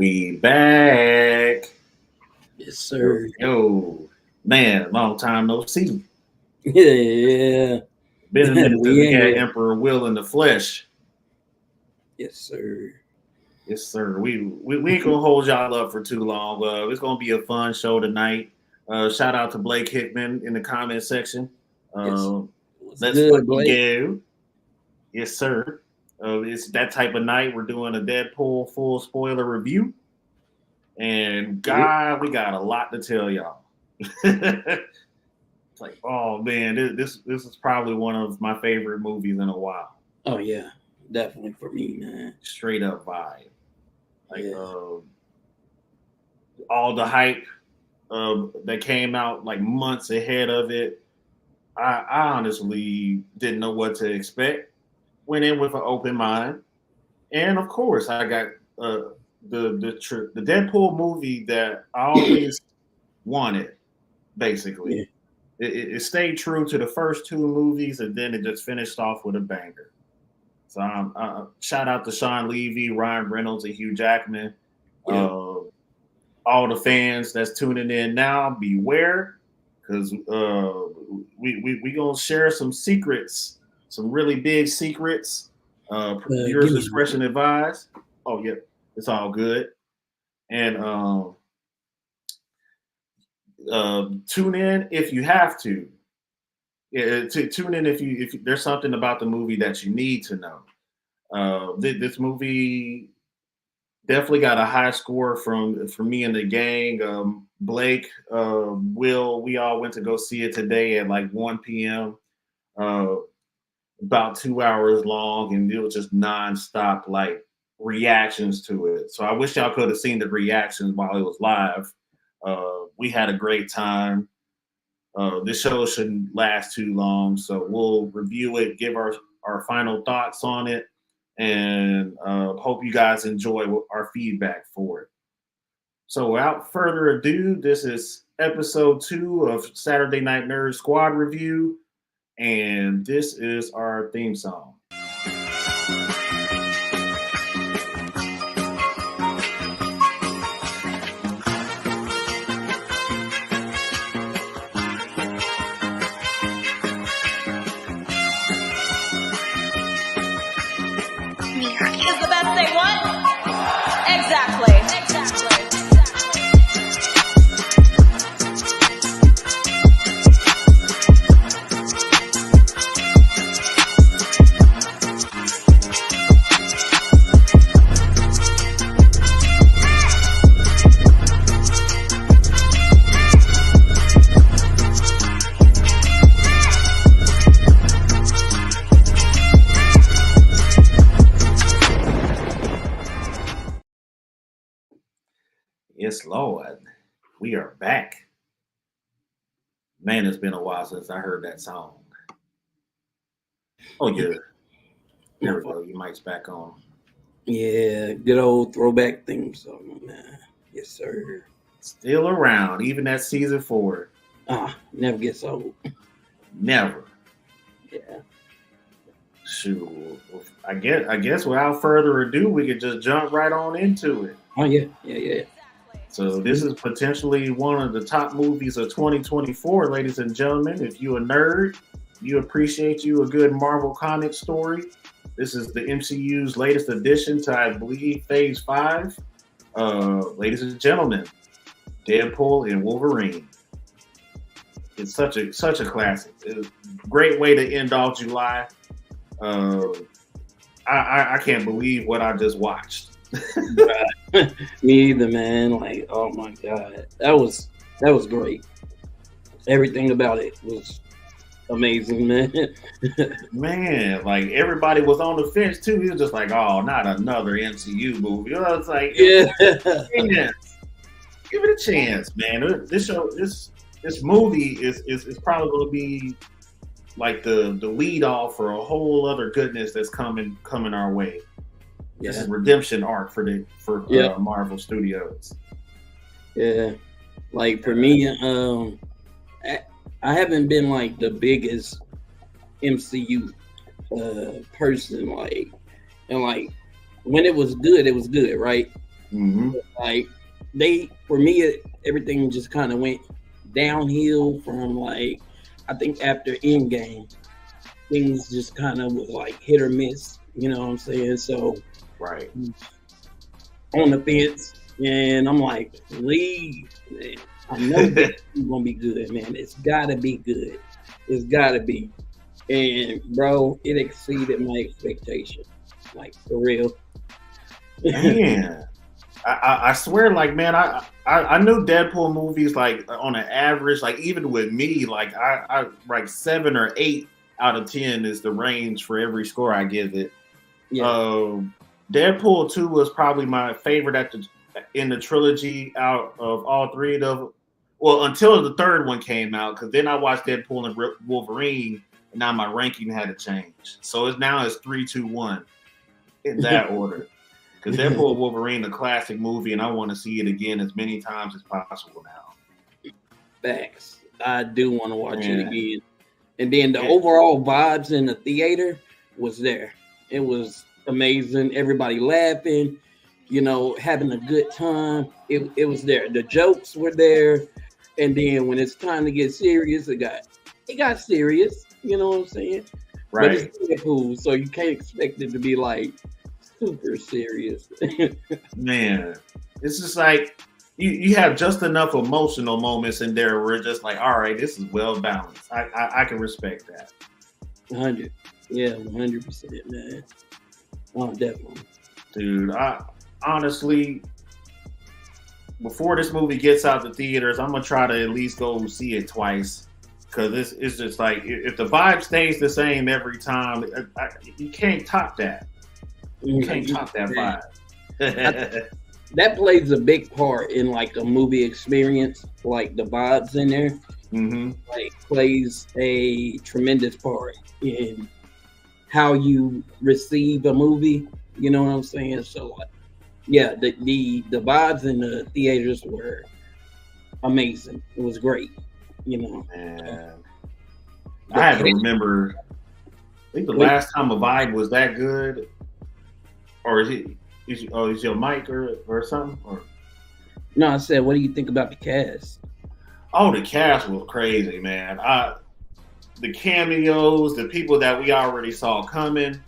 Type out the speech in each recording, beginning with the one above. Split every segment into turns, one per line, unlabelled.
We back.
Yes, sir.
Yo, man, long time no see.
Yeah.
Been a minute since we had
here.
Emperor Will in the flesh.
Yes, sir.
Yes, sir. We ain't gonna hold y'all up for too long. It's gonna be a fun show tonight. Shout out to Blake Hickman in the comment section. Let's
good,
fucking
Blake?
go. Yes, sir. It's that type of night. We're doing a Deadpool full spoiler review. And God, we got a lot to tell y'all. It's like, oh man, this is probably one of my favorite movies in a while.
Oh yeah, definitely for me, man.
Straight up vibe. Like all the hype that came out like months ahead of it. I honestly didn't know what to expect. Went in with an open mind, and of course, I got the Deadpool movie that I always wanted. Basically, it stayed true to the first two movies, and then it just finished off with a banger. So shout out to Sean Levy, Ryan Reynolds, and Hugh Jackman. All the fans that's tuning in now, beware, because we gonna share some secrets, some really big secrets. Viewers discretion advised. Oh yeah, it's all good. And tune in if you have to. Tune in if there's something about the movie that you need to know. This movie definitely got a high score from me and the gang. Blake, Will, we all went to go see it today at like 1 p.m. About 2 hours long, and it was just nonstop like reactions to it. So I wish y'all could have seen the reactions while it was live. We had a great time. This show shouldn't last too long, so we'll review it, give our final thoughts on it, and hope you guys enjoy our feedback for it. So without further ado, this is episode 2 of Saturday Night Nerd Squad Review, and this is our theme song.
Is the best thing what? Exactly.
Yes, Lord, we are back. Man, it's been a while since I heard that song. Oh, yeah. There we go. Your mic's back on.
Yeah, good old throwback theme song, man. Yes, sir.
Still around, even at season 4.
Never gets old.
Never.
Yeah.
Shoot. I guess without further ado, we could just jump right on into it.
Oh, yeah.
So this is potentially one of the top movies of 2024, ladies and gentlemen. If you're a nerd, you appreciate you a good Marvel comic story. This is the MCU's latest addition to, I believe, Phase 5. Ladies and gentlemen, Deadpool and Wolverine. It's such a classic. It's a great way to end off July. I can't believe what I just watched.
Me either, man. Like, oh my god, that was great. Everything about it was amazing, man.
Man, like everybody was on the fence too. He was just like, "Oh, not another MCU movie." You know, it's like, give it a chance, man. This movie is probably going to be like the lead off for a whole other goodness that's coming our way. This is redemption arc for Marvel Studios.
Yeah, like for me, I haven't been like the biggest MCU person, like, and like when it was good, right?
Mm-hmm.
Like everything just kind of went downhill from like, I think after Endgame, things just kind of was like hit or miss. You know what I'm saying? So
Right.
on the fence, and I'm like, leave, man. I know it's gonna be good, man. It's gotta be good. It's gotta be. And bro, it exceeded my expectation. Like for real.
Man. I swear, like, man, I knew Deadpool movies, like, on an average, like, even with me, like, I like 7 or 8 out of 10 is the range for every score I give it.
Yeah.
Deadpool 2 was probably my favorite in the trilogy out of all three of them. Well, until the third one came out, because then I watched Deadpool and Wolverine, and now my ranking had to change. So it's 3, 2, 1 in that order. Because Deadpool and Wolverine, a classic movie, and I want to see it again as many times as possible now.
Facts. I do want to watch it again. And then the overall vibes in the theater was there. It was amazing. Everybody laughing, having a good time. It was there. The jokes were there. And then when it's time to get serious, it got serious. You know what I'm saying?
Right.
But it's Deadpool, so you can't expect it to be like super serious.
Man, it's just like you have just enough emotional moments in there where it's just like, all right, this is well balanced. I can respect that.
100, yeah, 100%, man. Oh, definitely,
dude. I honestly, before this movie gets out the theaters, I'm gonna try to at least go see it twice. Because it's just like, if the vibe stays the same every time, you can't top that. You can't top that vibe.
That plays a big part in like a movie experience, like the vibes in there.
Mm-hmm.
Like plays a tremendous part in how you receive a movie. You know what I'm saying? So like, yeah, the vibes in the theaters were amazing. It was great.
Man. I had to remember, I think the last time a vibe was that good, or is your mic or something? Or
no, I said, what do you think about the cast?
Oh, the cast was crazy, man. The cameos, the people that we already saw coming,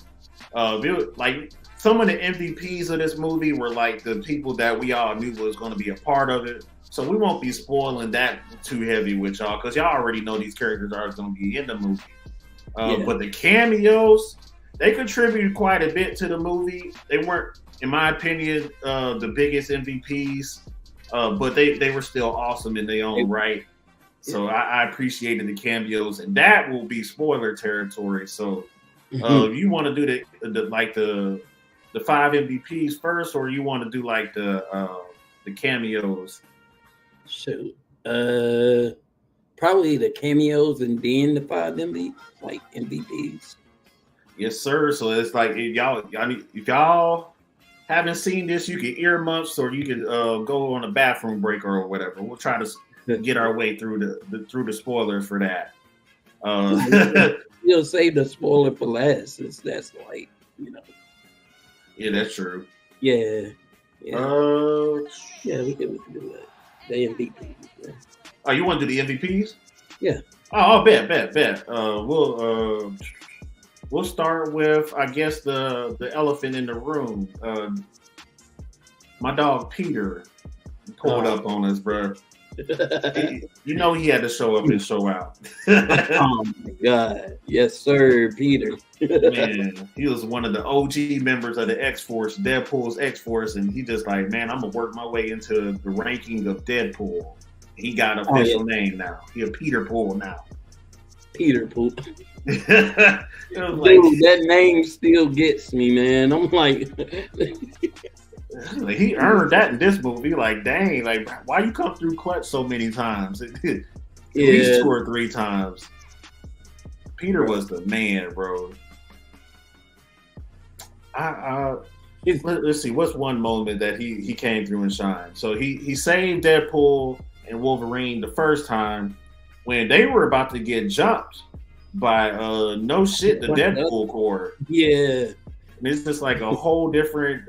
like some of the MVPs of this movie were like the people that we all knew was going to be a part of it. So we won't be spoiling that too heavy with y'all, because y'all already know these characters are going to be in the movie. But the cameos, they contributed quite a bit to the movie. They weren't, in my opinion, the biggest MVPs, but they were still awesome in their own right. So I appreciated the cameos, and that will be spoiler territory. So if you want to do the 5 MVPs first, or you want to do like the cameos?
Shoot, probably the cameos and then the 5 MVPs.
Yes, sir. So it's like, if y'all haven't seen this, you can earmuffs, or you can go on a bathroom break or whatever. We'll try to get our way through the spoilers for that.
You'll save the spoiler for last, since that's like,
Yeah, that's true.
Yeah.
Yeah,
we can do that. The MVPs. Yeah.
Oh, you want to do the MVPs?
Yeah.
Oh, bet. We'll start with, I guess, the elephant in the room. My dog Peter pulled up on us, bro. He had to show up and show out.
Oh my God. Yes, sir, Peter.
Man, he was one of the OG members of the X-Force, Deadpool's X-Force, and he just like, man, I'm gonna work my way into the ranking of Deadpool. He got an official name now. He a Peter Pool now.
Peter Pool.
Dude,
that name still gets me, man. I'm like,
he earned that in this movie. Like, dang, like, why you come through clutch so many times? At least 2 or 3 times. Peter was the man, bro. Let's see. What's one moment that he came through and shined? So he saved Deadpool and Wolverine the first time when they were about to get jumped by the Deadpool Corps.
Yeah.
it's just like a whole different.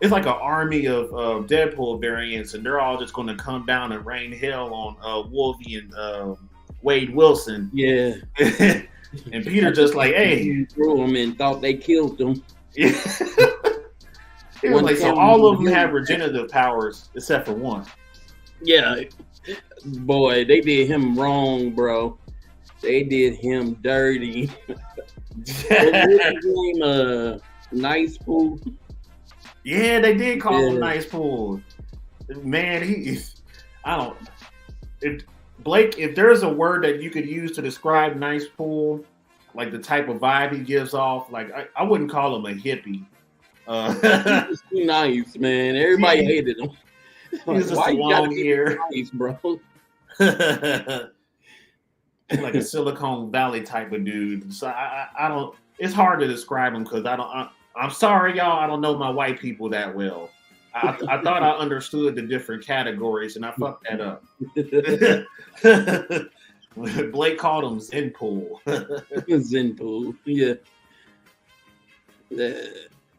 It's like an army of Deadpool variants, and they're all just going to come down and rain hell on Wolverine and Wade Wilson.
Yeah.
And Peter just like, hey,
threw them and thought they killed them.
Yeah. It was like, so all of them have regenerative powers except for one.
Yeah, boy, they did him wrong, bro. They did him dirty. What was his name? Nice Pool.
Yeah, they did call him Nice Pool. Man, if there's a word that you could use to describe Nice Pool, like the type of vibe he gives off, like I wouldn't call him a hippie.
He was too nice, man. Everybody hated him.
He's just long hair,
nice, bro.
Like a Silicon Valley type of dude. So I don't. It's hard to describe him because I'm sorry, y'all. I don't know my white people that well. I thought I understood the different categories, and I fucked that up. Blake called him Zenpool.
Zenpool, yeah.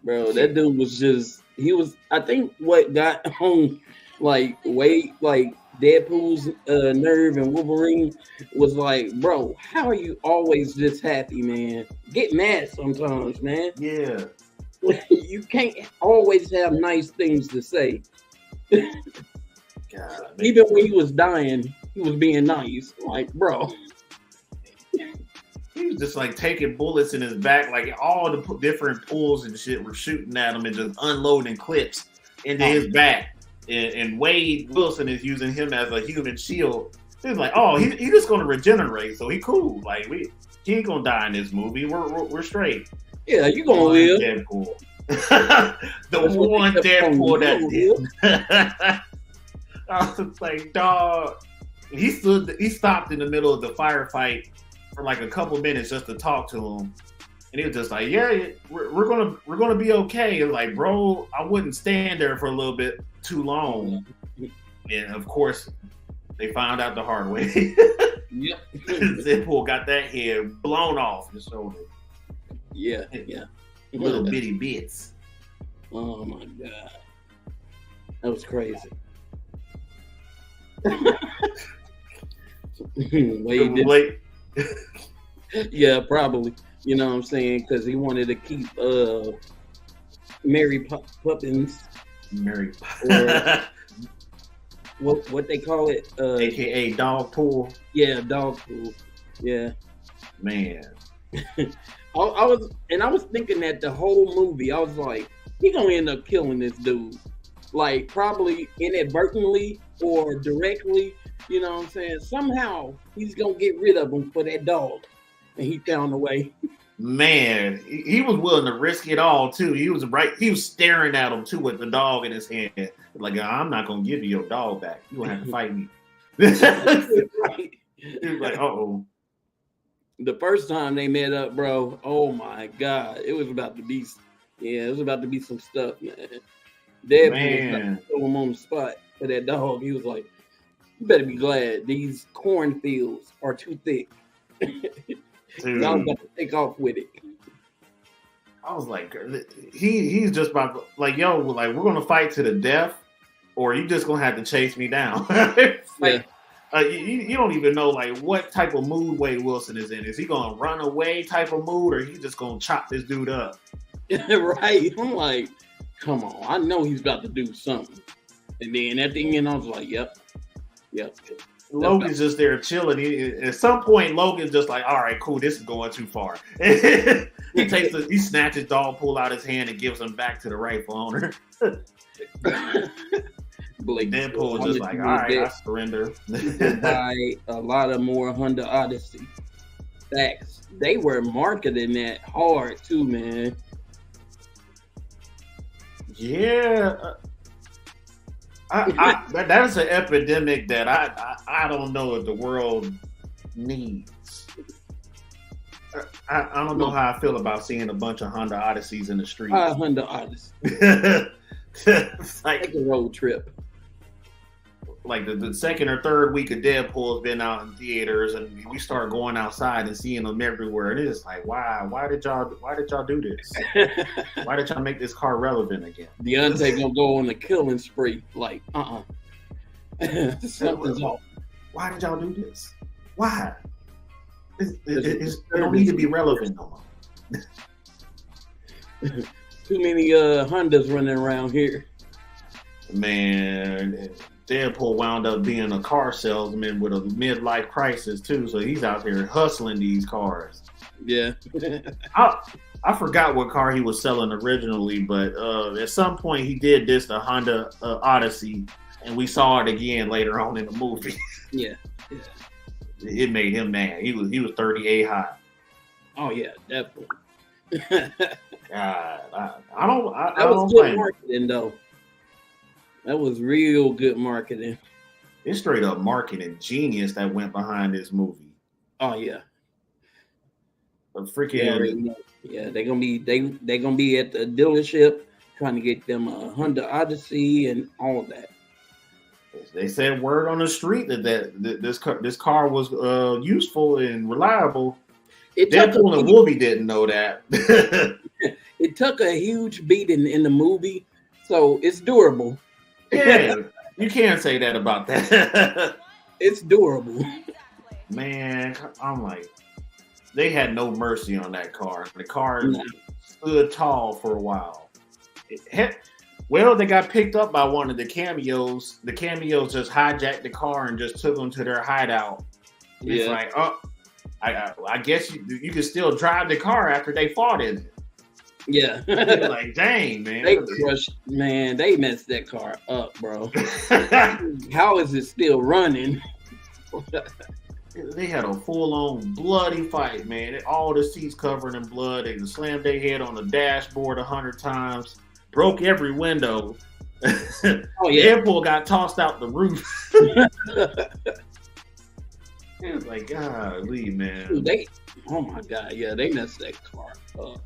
Bro, that dude was just. He was. I think what got on like Deadpool's nerve and Wolverine was like, bro, how are you always this happy, man? Get mad sometimes, man.
Yeah.
You can't always have nice things to say.
God,
even when he was dying, he was being nice. Like, bro.
He was just like taking bullets in his back, like all the different pools and shit were shooting at him and just unloading clips into his back. And Wade Wilson is using him as a human shield. He's like, oh, he's just going to regenerate, so he cool. Like he ain't gonna die in this movie. We're straight.
Yeah, you gonna live.
Deadpool. The one Deadpool that did. I was like, dog. He stopped in the middle of the firefight for like a couple minutes just to talk to him, and he was just like, "Yeah, we're gonna be okay." And like, bro, I wouldn't stand there for a little bit too long. And of course, they found out the hard way.
Yep,
Deadpool got that head blown off his shoulder.
Yeah.
Little bitty bits.
Oh my god, that was crazy. Wait, yeah, probably. You know what I'm saying? Because he wanted to keep Mary Poppins.
Mary.
What they call it?
AKA Dog Pool.
Yeah, Dog Pool. Yeah.
Man.
I was thinking that the whole movie. I was like, he gonna end up killing this dude. Like probably inadvertently or directly. You know what I'm saying? Somehow he's gonna get rid of him for that dog. And he found a way. Man,
he was willing to risk it all too. He was staring at him too with the dog in his hand. Like, I'm not gonna give you your dog back. You're gonna have to fight me.
Right.
He was like, uh-oh.
The first time they met up, bro, oh my God. It was about to be some stuff, man. Deadpool was like, throw him on the spot for that dog. He was like, you better be glad these cornfields are too thick.
Dude.
I was about to take off with it.
I was like, he's just about to, like, yo, like we're gonna fight to the death, or you just gonna have to chase me down. Like, you don't even know like what type of mood Wade Wilson is in. Is he gonna run away type of mood, or he just gonna chop this dude up?
Right. I'm like, come on, I know he's about to do something. And then at the end, I was like, yep.
Logan's just there chilling. At some point, Logan's just like, all right, cool, this is going too far. He snatches dog pull out his hand and gives him back to the rightful owner. Deadpool is just like, all right, I surrender.
Buy a lot of more Honda Odyssey. Facts. They were marketing that hard too, man.
Yeah. That is an epidemic that I don't know if the world needs. I don't know how I feel about seeing a bunch of Honda Odysseys in the streets.
Honda Odyssey.
It's like
take a road trip.
like the second or third week of Deadpool has been out in theaters, and we start going outside and seeing them everywhere. And it's like, why did y'all do this? Why did y'all make this car relevant again?
Deontay gonna go on the killing spree. Like, something's off.
Why did y'all do this? Why? It don't need to be relevant no more.
Too many Hondas running around here.
Man, Deadpool wound up being a car salesman with a midlife crisis too, so he's out there hustling these cars.
Yeah.
I forgot what car he was selling originally, but at some point he did this, the Honda Odyssey, and we saw it again later on in the movie.
Yeah.
It made him mad. He was 38 hot.
Oh yeah, definitely.
God, I
That
don't
was good
blame him.
marketing though. That was real good marketing.
It's straight up marketing genius that went behind this movie.
Oh yeah.
A freaking
Yeah, they're gonna be at the dealership trying to get them a Honda Odyssey and all of that.
They said word on the street that this car was useful and reliable. Deadpool and Wolverine didn't know that.
It took a huge beating in the movie, so it's durable.
Yeah, you can't say that about that.
It's durable.
Man, I'm like, they had no mercy on that car. The car stood tall for a while. Well, they got picked up by one of the cameos. The cameos just hijacked the car and just took them to their hideout. It's like, I guess you can still drive the car after they fought in it.
Yeah.
Like, dang, man.
They crushed, man. They messed that car up, bro. How is it still running?
They had a full-on bloody fight, man. All the seats covered in blood. They slammed their head on the dashboard 100 times. Broke every window.
Oh yeah.
Deadpool got tossed out the roof. It was like, golly, man.
Oh my god, yeah, they messed that car up.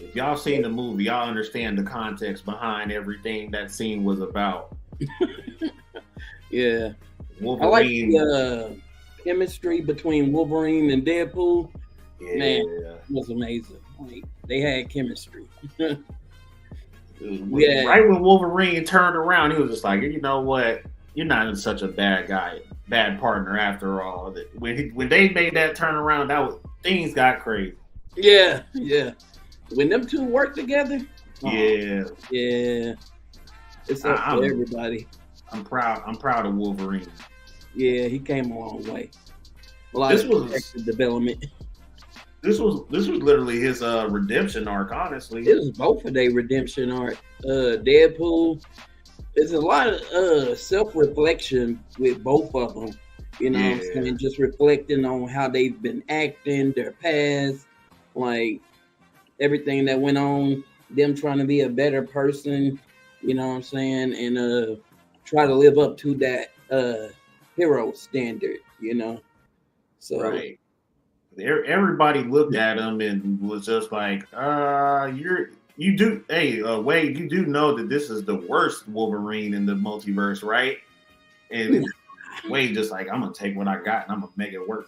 If y'all seen the movie, y'all understand the context behind everything that scene was about.
Yeah.
Wolverine.
I like the chemistry between Wolverine and Deadpool.
Yeah.
Man, it was amazing. Like, they had chemistry.
Right when Wolverine turned around, he was just like, you know what? You're not such a bad guy, bad partner after all. When they made that turnaround, things got crazy.
Yeah. When them two work together,
yeah.
It's up to everybody.
I'm proud of Wolverine.
Yeah, he came a long way. A lot of character development.
This was literally his redemption arc, honestly.
It was both of their redemption arc. Deadpool. There's a lot of self-reflection with both of them. You know what I'm saying? Just reflecting on how they've been acting, their past, like everything that went on, them trying to be a better person, you know what I'm saying? And try to live up to that hero standard, you know? So
right. Everybody looked at him and was just like, Wade, you do know that this is the worst Wolverine in the multiverse, right? And Wade just like, I'm gonna take what I got and I'm gonna make it work.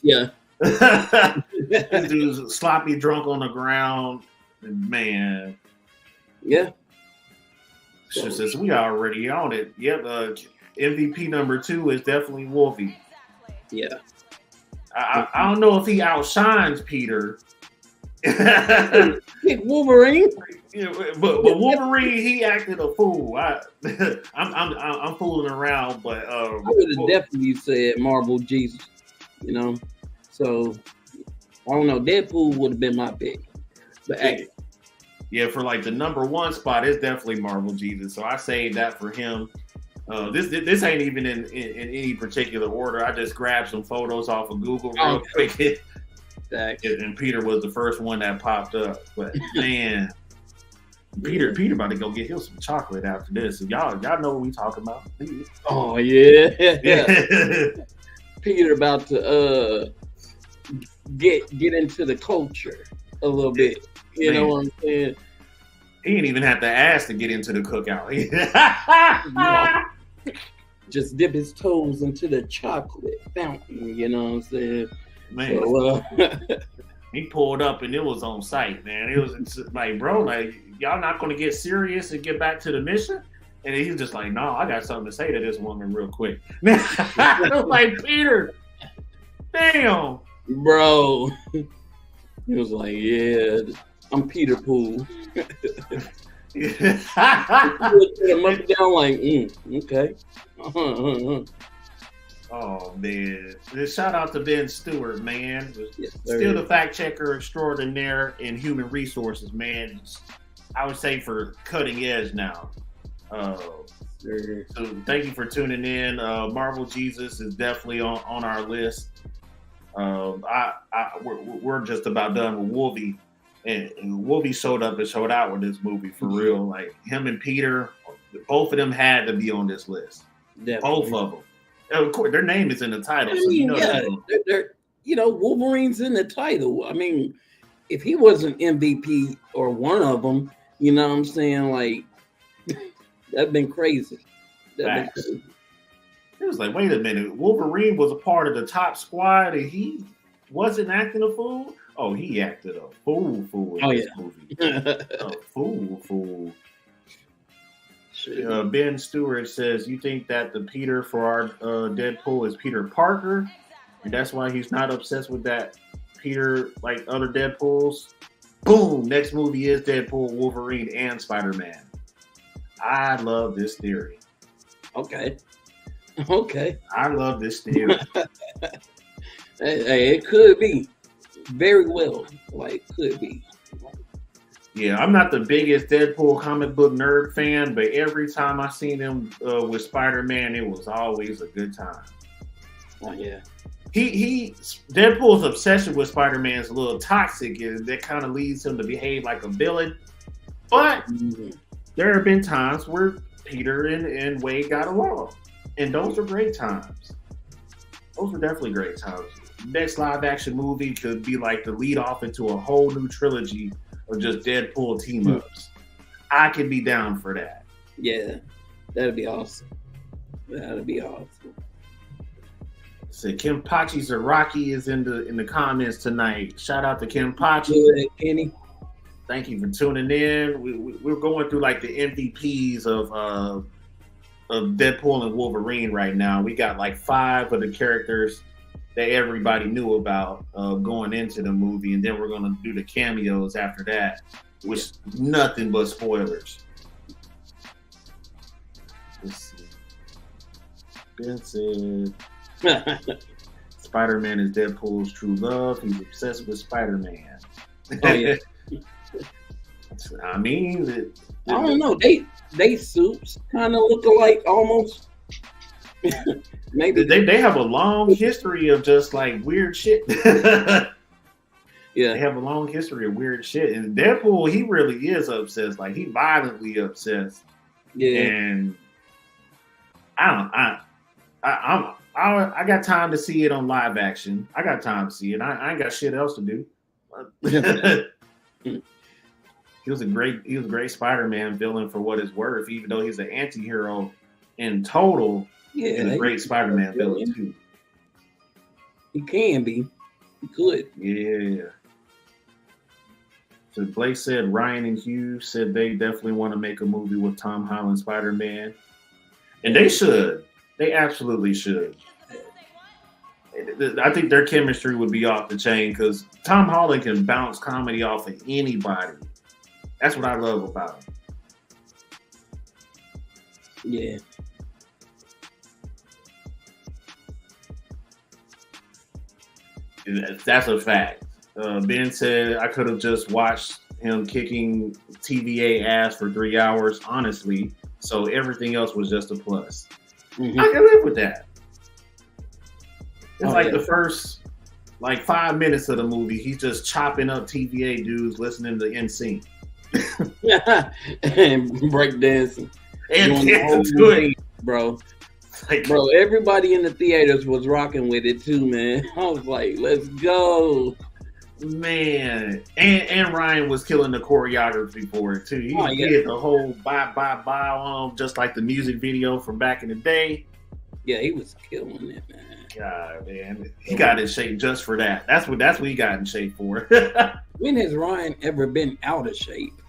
Yeah.
This dude's sloppy drunk on the ground, man.
Yeah.
Since we already on it, MVP number 2 is definitely Wolfie.
Yeah.
I don't know if he outshines Peter.
Wolverine.
Yeah, but Wolverine, he acted a fool. I'm fooling around, but
I would have definitely said Marvel Jesus, you know. So I don't know. Deadpool would have been my pick, but
yeah, for like the number 1 spot, it's definitely Marvel Jesus. So I saved that for him. This ain't even in any particular order. I just grabbed some photos off of Google real quick. And Peter was the first one that popped up. But man, Peter about to go get him some chocolate after this. So y'all know what we talking about.
Oh yeah. Peter about to get into the culture a little bit. You know what I'm saying?
He didn't even have to ask to get into the cookout.
just dip his toes into the chocolate fountain. You know what I'm saying?
Man,
So,
he pulled up and it was on site, man. It was like, bro, like y'all not gonna get serious and get back to the mission? And he's just like, no, I got something to say to this woman real quick. I was like, Peter, damn,
bro. He was like, yeah, I'm Peter Pool. He put him up and down like, okay.
Oh man! Shout out to Ben Stewart, man.
Yes,
Still the fact checker extraordinaire in human resources, man. I would say for cutting edge now. So thank you for tuning in. Marvel Jesus is definitely on our list. We're just about done with Wolvie, and Wolvie showed up and showed out with this movie for real. Like him and Peter, both of them had to be on this list.
Definitely.
Both of them. Of course, their name is in the title.
I
So
mean, they're Wolverine's in the title. I mean, if he wasn't MVP or one of them, you know what I'm saying? Like, that'd been crazy.
It was like, wait a minute. Wolverine was a part of the top squad and he wasn't acting a fool? Oh, he acted a fool in this movie. A fool. Ben Stewart says, you think that the Peter for our Deadpool is Peter Parker? And that's why he's not obsessed with that Peter like other Deadpools? Boom! Next movie is Deadpool, Wolverine, and Spider-Man. I love this theory.
Okay.
I love this theory.
Hey, it could be. Very well. Like, could be.
Yeah, I'm not the biggest Deadpool comic book nerd fan, but every time I seen him with Spider-Man, it was always a good time.
Oh yeah.
Deadpool's obsession with Spider-Man is a little toxic, and that kind of leads him to behave like a villain. But there have been times where Peter and Wade got along, and those are great times. Those were definitely great times. Next live-action movie could be like the lead off into a whole new trilogy of just Deadpool team-ups. I could be down for that.
Yeah, that'd be awesome.
So Kim Pachi Zaraki is in the comments tonight. Shout out to Kim Pachi.
Good, Kenny.
Thank you for tuning in. We're going through like the MVPs of Deadpool and Wolverine right now. We got like 5 of the characters that everybody knew about going into the movie, and then we're going to do the cameos after that, which nothing but spoilers. Let's see. Ben said Spider-Man is Deadpool's true love. He's obsessed with Spider-Man.
Oh yeah.
I mean,
I don't know. They suits kind of look alike almost. Maybe
they have a long history of just like weird shit.
Yeah,
they have a long history of weird shit. And Deadpool, he really is obsessed. Like he violently obsessed.
Yeah.
And I got time to see it on live action. I got time to see it. I ain't got shit else to do. He was a great Spider-Man villain for what it's worth, even though he's an anti-hero in total.
Yeah,
he's a great Spider-Man villain too.
He can be. He could.
Yeah. So Blake said Ryan and Hugh said they definitely want to make a movie with Tom Holland Spider-Man. And they should. They absolutely should. I think their chemistry would be off the chain because Tom Holland can bounce comedy off of anybody. That's what I love about him.
Yeah.
That's a fact. Ben said I could have just watched him kicking TVA ass for 3 hours, honestly. So everything else was just a plus.
Mm-hmm.
I can live with that. It's the first 5 minutes of the movie, he's just chopping up TVA dudes listening to NSYNC.
And breakdancing.
And do it.
Bro. Bro, everybody in the theaters was rocking with it too, man. I was like, let's go.
Man, and Ryan was killing the choreography for it too. He did the whole bye on just like the music video from back in the day.
Yeah, he was killing it, man.
God, man, he got in shape just for that. That's what he got in shape for.
When has Ryan ever been out of shape?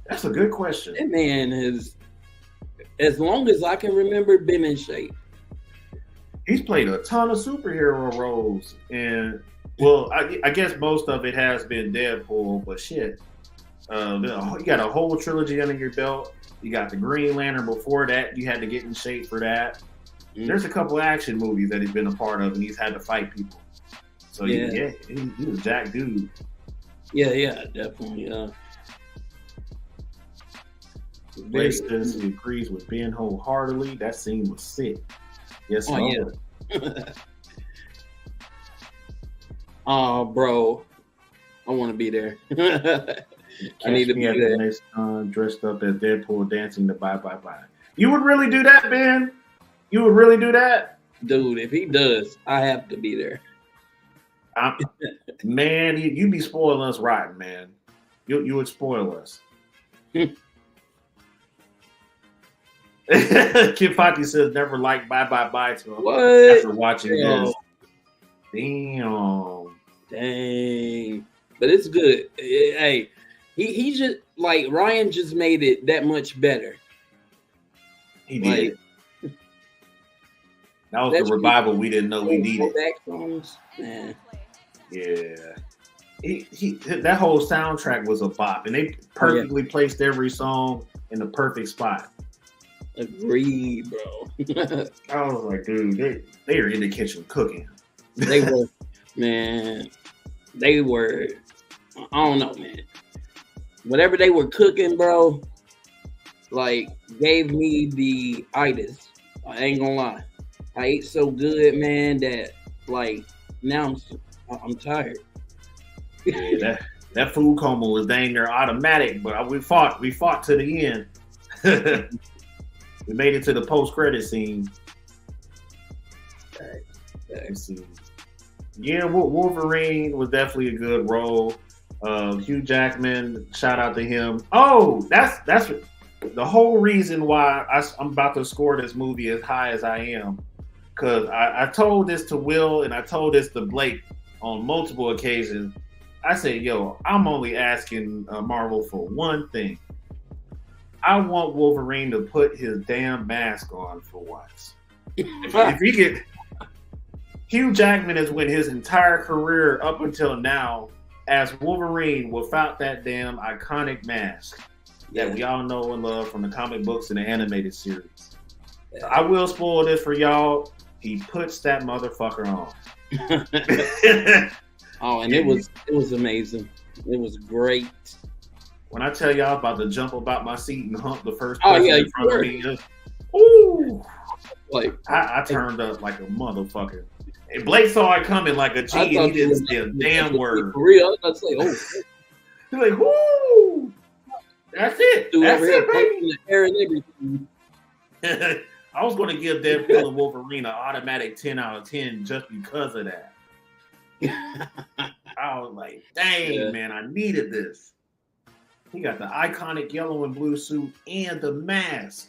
That's a good question.
That man has, as long as I can remember, been in shape.
He's played a ton of superhero roles, and well, I guess most of it has been Deadpool, but shit, you got a whole trilogy under your belt. You got the Green Lantern before that. You had to get in shape for that. There's a couple action movies that he's been a part of, and he's had to fight people. So he was a jack dude.
Yeah, definitely.
Ray says he agrees with Ben wholeheartedly. That scene was sick. Yes, Lord.
Yeah. Oh, bro, I want to be there. I need to be there.
Next time, dressed up as Deadpool, dancing the bye. You would really do that, Ben? You would really do that,
dude? If he does, I have to be there.
Man, you be spoiling us rotten, man. You would spoil us. Kid Fati says never liked bye to him after watching this.
Dang. But it's good. Hey, he just like Ryan just made it that much better.
He did. That was the revival we didn't know we needed.
Songs, man.
Yeah. He that whole soundtrack was a bop, and they perfectly placed every song in the perfect spot.
Agreed, bro.
I was like, dude, they are in the kitchen cooking.
They were, man. They were. I don't know, man. Whatever they were cooking, bro, like gave me the itis. I ain't gonna lie. I ate so good, man, that like now I'm tired.
Yeah, that food coma was dang near automatic, but we fought to the end. We made it to the post-credit scene. Let's see. Yeah, Wolverine was definitely a good role. Hugh Jackman, shout out to him. Oh, that's the whole reason why I'm about to score this movie as high as I am. Because I told this to Will and I told this to Blake on multiple occasions. I said, yo, I'm only asking Marvel for one thing. I want Wolverine to put his damn mask on for once. If he could, Hugh Jackman has went his entire career up until now as Wolverine without that damn iconic mask that we all know and love from the comic books and the animated series. So I will spoil this for y'all. He puts that motherfucker on.
Oh, and it was amazing. It was great.
When I tell y'all about to jump about my seat and hump the first person in front of me, ooh, like I turned up like a motherfucker. And Blake saw it coming like a G, and he didn't say a damn word. For real, I was like, oh, he's like, whoo, that's it, that's it, baby. The air and everything. I was going to give Deadpool and Wolverine an automatic 10 out of 10 just because of that. I was like, dang, man, I needed this. He got the iconic yellow and blue suit and the mask.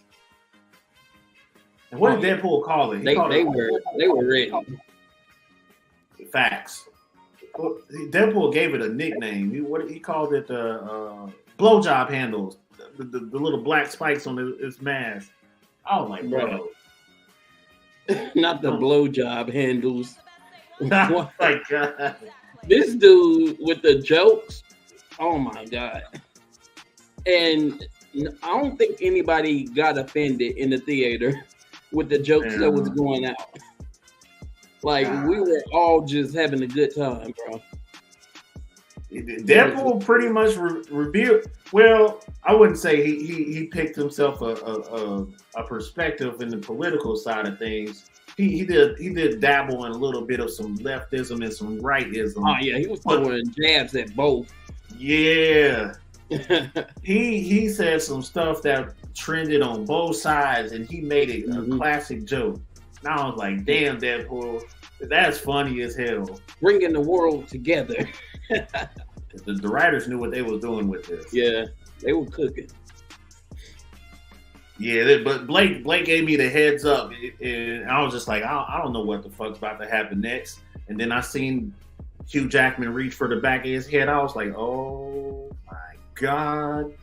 And what did Deadpool call it? They
were ready.
Facts. Deadpool gave it a nickname. He called it the blowjob handles, the little black spikes on his mask. I was like, bro.
Not the blowjob handles.
Oh my God.
This dude with the jokes. Oh my God. And I don't think anybody got offended in the theater with the jokes that was going out. Like, we were all just having a good time, bro.
Deadpool pretty much revealed. Well, I wouldn't say he picked himself a perspective in the political side of things. He did dabble in a little bit of some leftism and some rightism.
Oh yeah, he was throwing jabs at both.
Yeah. he said some stuff that trended on both sides, and he made it a classic joke. And I was like, damn, Deadpool, That's funny as hell.
Bringing the world together.
The writers knew what they was doing with this.
Yeah, they were cooking.
Yeah, but Blake gave me the heads up, and I was just like, I don't know what the fuck's about to happen next. And then I seen Hugh Jackman reach for the back of his head. I was like, oh my God.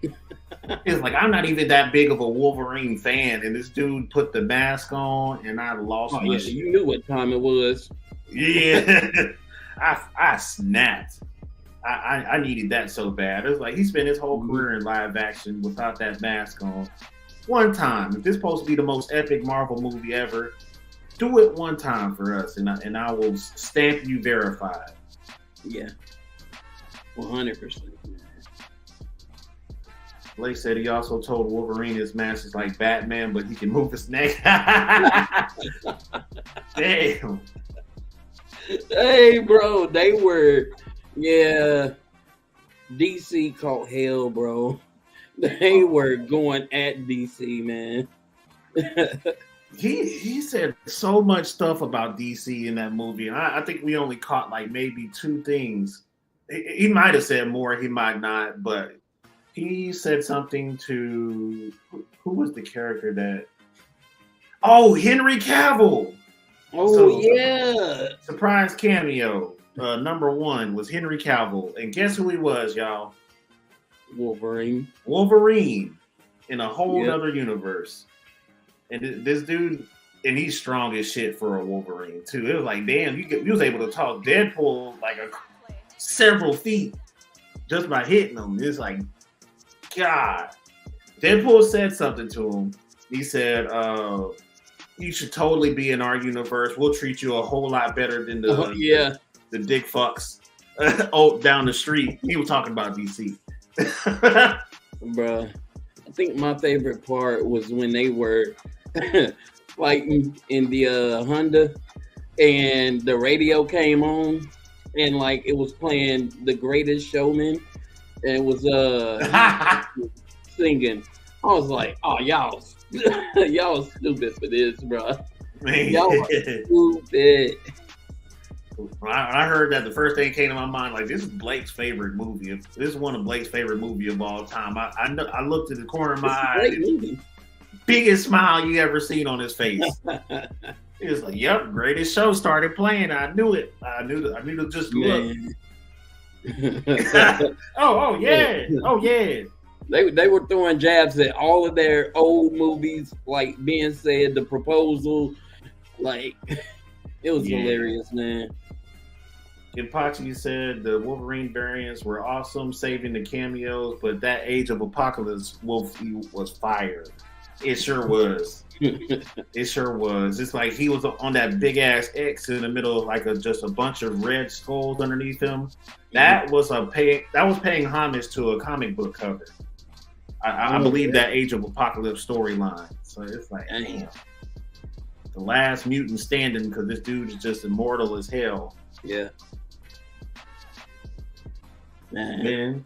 It's like, I'm not even that big of a Wolverine fan, and this dude put the mask on, and I lost my shit.
You knew what time it was.
Yeah, I snapped. I needed that so bad. It was like he spent his whole career in live action without that mask on. One time, if this is supposed to be the most epic Marvel movie ever, do it one time for us, and I will stamp you verified.
Yeah, 100%.
Blake said he also told Wolverine his mask is like Batman, but he can move his neck. Damn.
Hey, bro, they were, yeah. DC caught hell, bro. They were going at DC, man.
He said so much stuff about DC in that movie, and I think we only caught like maybe two things. He might have said more, he might not, but he said something to who was the character that? Oh, Henry Cavill.
Oh, so, yeah.
Surprise cameo. Number one was Henry Cavill, and guess who he was, y'all?
Wolverine
in a whole other universe. And this dude, and he's strong as shit for a Wolverine too. It was like, damn, you was able to talk Deadpool like several feet just by hitting him. It's like, God. Deadpool said something to him. He said, you should totally be in our universe. We'll treat you a whole lot better than the dick fucks down the street. He was talking about DC.
Bruh, I think my favorite part was when they were fighting in the Honda and the radio came on and like it was playing The Greatest Showman and it was singing. I was like, oh, y'all stupid for this, bro.
Man.
Y'all are stupid.
When I heard that, the first thing that came to my mind, like, this is Blake's favorite movie. This is one of Blake's favorite movies of all time. I looked at the corner of my eye. Biggest smile you ever seen on his face. He was like, "Yep, Greatest Show started playing. I knew it. I knew to just look." oh yeah.
They were throwing jabs at all of their old movies, like being said, The Proposal, like it was hilarious, man.
Impachi said the Wolverine variants were awesome, saving the cameos, but that Age of Apocalypse Wolfie was fire. It sure was. It sure was. It's like he was on that big ass X in the middle of like just a bunch of red skulls underneath him. That was paying homage to a comic book cover. I believe that Age of Apocalypse storyline. So it's like, damn, the last mutant standing because this dude is just immortal as hell.
Yeah.
Man.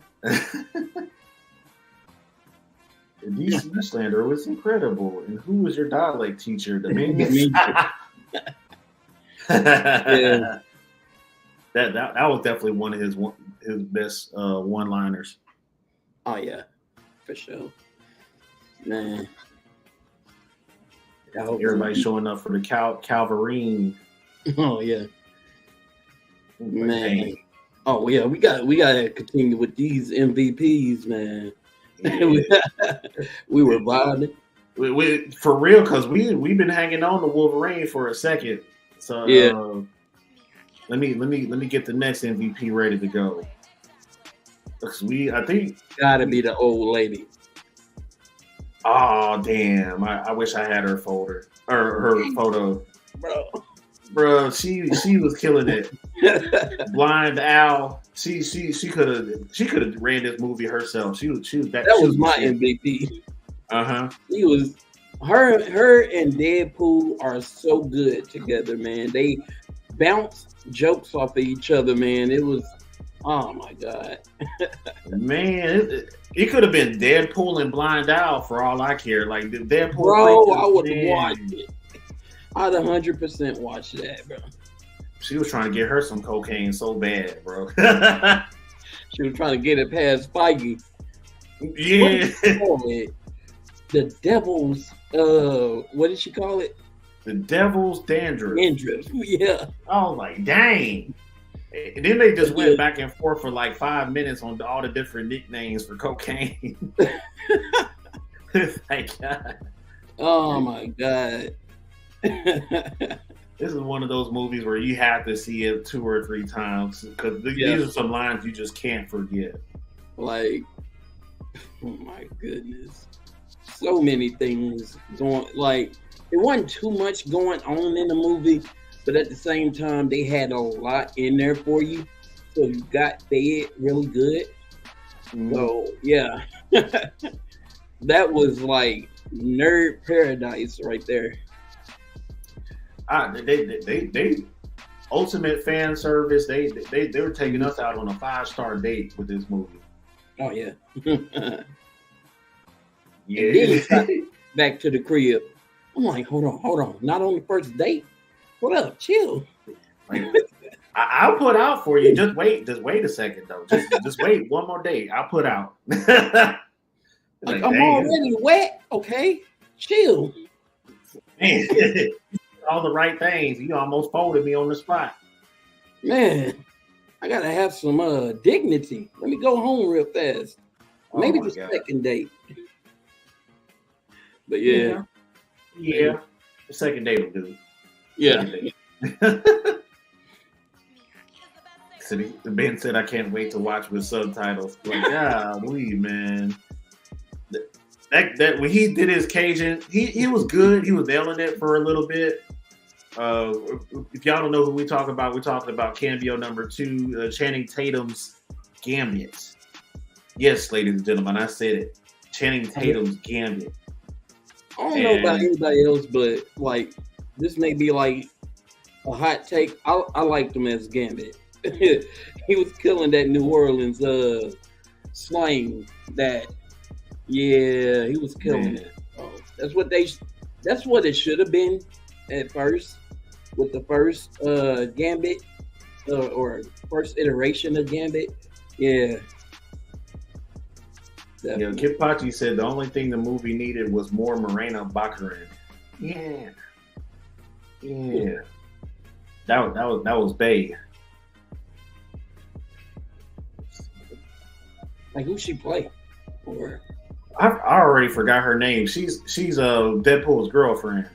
The DC slander was incredible. And who was your dialect teacher? The Minions?
Yeah.
That was definitely one of his best one-liners.
Oh yeah, for sure. Man.
Everybody showing up for the Calverine.
Oh yeah. Man. Oh yeah, we gotta continue with these MVPs, man. Yeah. we were vibing.
We for real, because we've been hanging on to Wolverine for a second. So let me get the next MVP ready to go. Because I think
gotta be the old lady.
Oh damn! I wish I had her folder or her photo, bro. She was killing it. Blind Owl. She could have ran this movie herself. She was that
was my MVP. She was her and Deadpool are so good together, man. They bounce jokes off of each other, man. It was, oh my god,
man. It could have been Deadpool and Blind Owl for all I care. Like Deadpool,
bro, I would watch it. I'd 100% watch that, bro.
She was trying to get her some cocaine so bad, bro.
She was trying to get it past Feige.
Yeah.
The devil's, what did she call it?
The devil's dandruff.
Dandruff, yeah.
Oh, like, dang. And then they just went back and forth for like 5 minutes on all the different nicknames for cocaine. Like, God.
Oh, my God.
This is one of those movies where you have to see it 2 or 3 times because these are some lines you just can't forget.
Like, oh my goodness, so many things going. Like, it wasn't too much going on in the movie, but at the same time, they had a lot in there for you, so you got fed really good. So yeah, that was like nerd paradise right there.
They ultimate fan service. They were taking us out on a 5-star date with this movie.
Oh yeah.
Yeah.
Back to the crib. I'm like, hold on. Not on the first date. What up? Chill.
Like, I'll put out for you. Just wait a second though. Just wait one more day. I'll put out.
Like, I'm already wet. Okay, chill.
Man, all the right things. You almost folded me on the spot.
Man, I gotta have some dignity. Let me go home real fast. Maybe the second date. But yeah.
The second date will do.
Yeah.
So Ben said, "I can't wait to watch with subtitles." Like, golly, man. That when he did his Cajun, he was good. He was nailing it for a little bit. If y'all don't know who we're talking about cameo number 2, Channing Tatum's Gambit. Yes, ladies and gentlemen, I said it. Channing Tatum's Gambit.
I don't know about anybody else, but like this may be like a hot take. I liked him as Gambit. He was killing that New Orleans slang. He was killing it. That's what it should have been at first with the first Gambit or first iteration of Gambit. Yeah.
Yeah, Kip Pachi said the only thing the movie needed was more Morena Baccarin. Yeah. That was Bae.
Like, who she play? Or
I already forgot her name. She's Deadpool's girlfriend.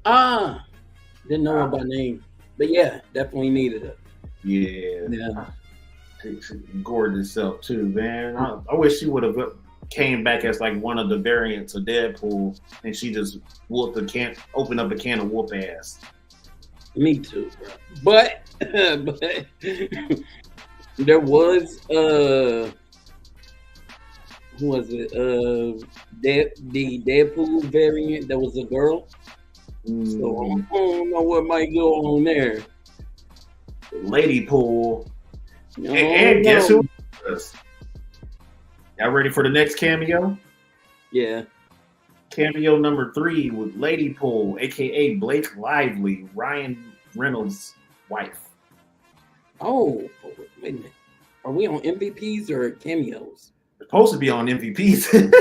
Didn't know her by name, but yeah, definitely needed her.
Yeah. She gorgeous self too, man. I wish she would have came back as like one of the variants of Deadpool, and she just opened up a can of whoop ass.
Me too, bro. But there was who was it? The Deadpool variant that was a girl. So I don't know what might go on there.
Lady Pool. And guess who it was? Y'all ready for the next cameo?
Yeah.
Cameo number 3 with Lady Pool, aka Blake Lively, Ryan Reynolds' wife.
Oh, wait a minute. Are we on MVPs or cameos?
Supposed to be on MVPs.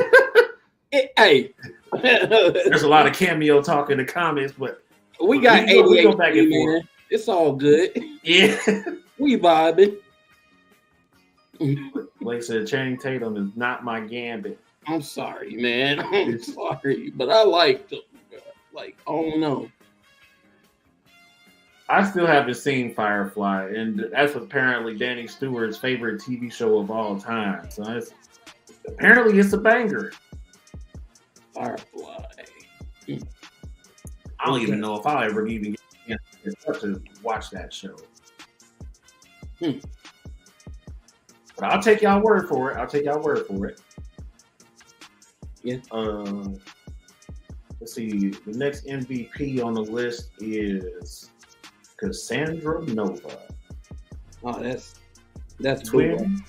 Hey.
There's a lot of cameo talk in the comments, but
we got 88.
We go back and forth.
It's all good.
Yeah.
We vibing.
Blake said Channing Tatum is not my Gambit.
I'm sorry, man. I'm sorry, but I liked him. Like, oh no.
I still haven't seen Firefly, and that's apparently Danny Stewart's favorite TV show of all time. So apparently it's a banger.
Firefly.
I don't even know if I'll ever even get to watch that show. But I'll take y'all word for it.
Yeah.
Let's see. The next MVP on the list is Cassandra Nova.
Oh, that's
twin.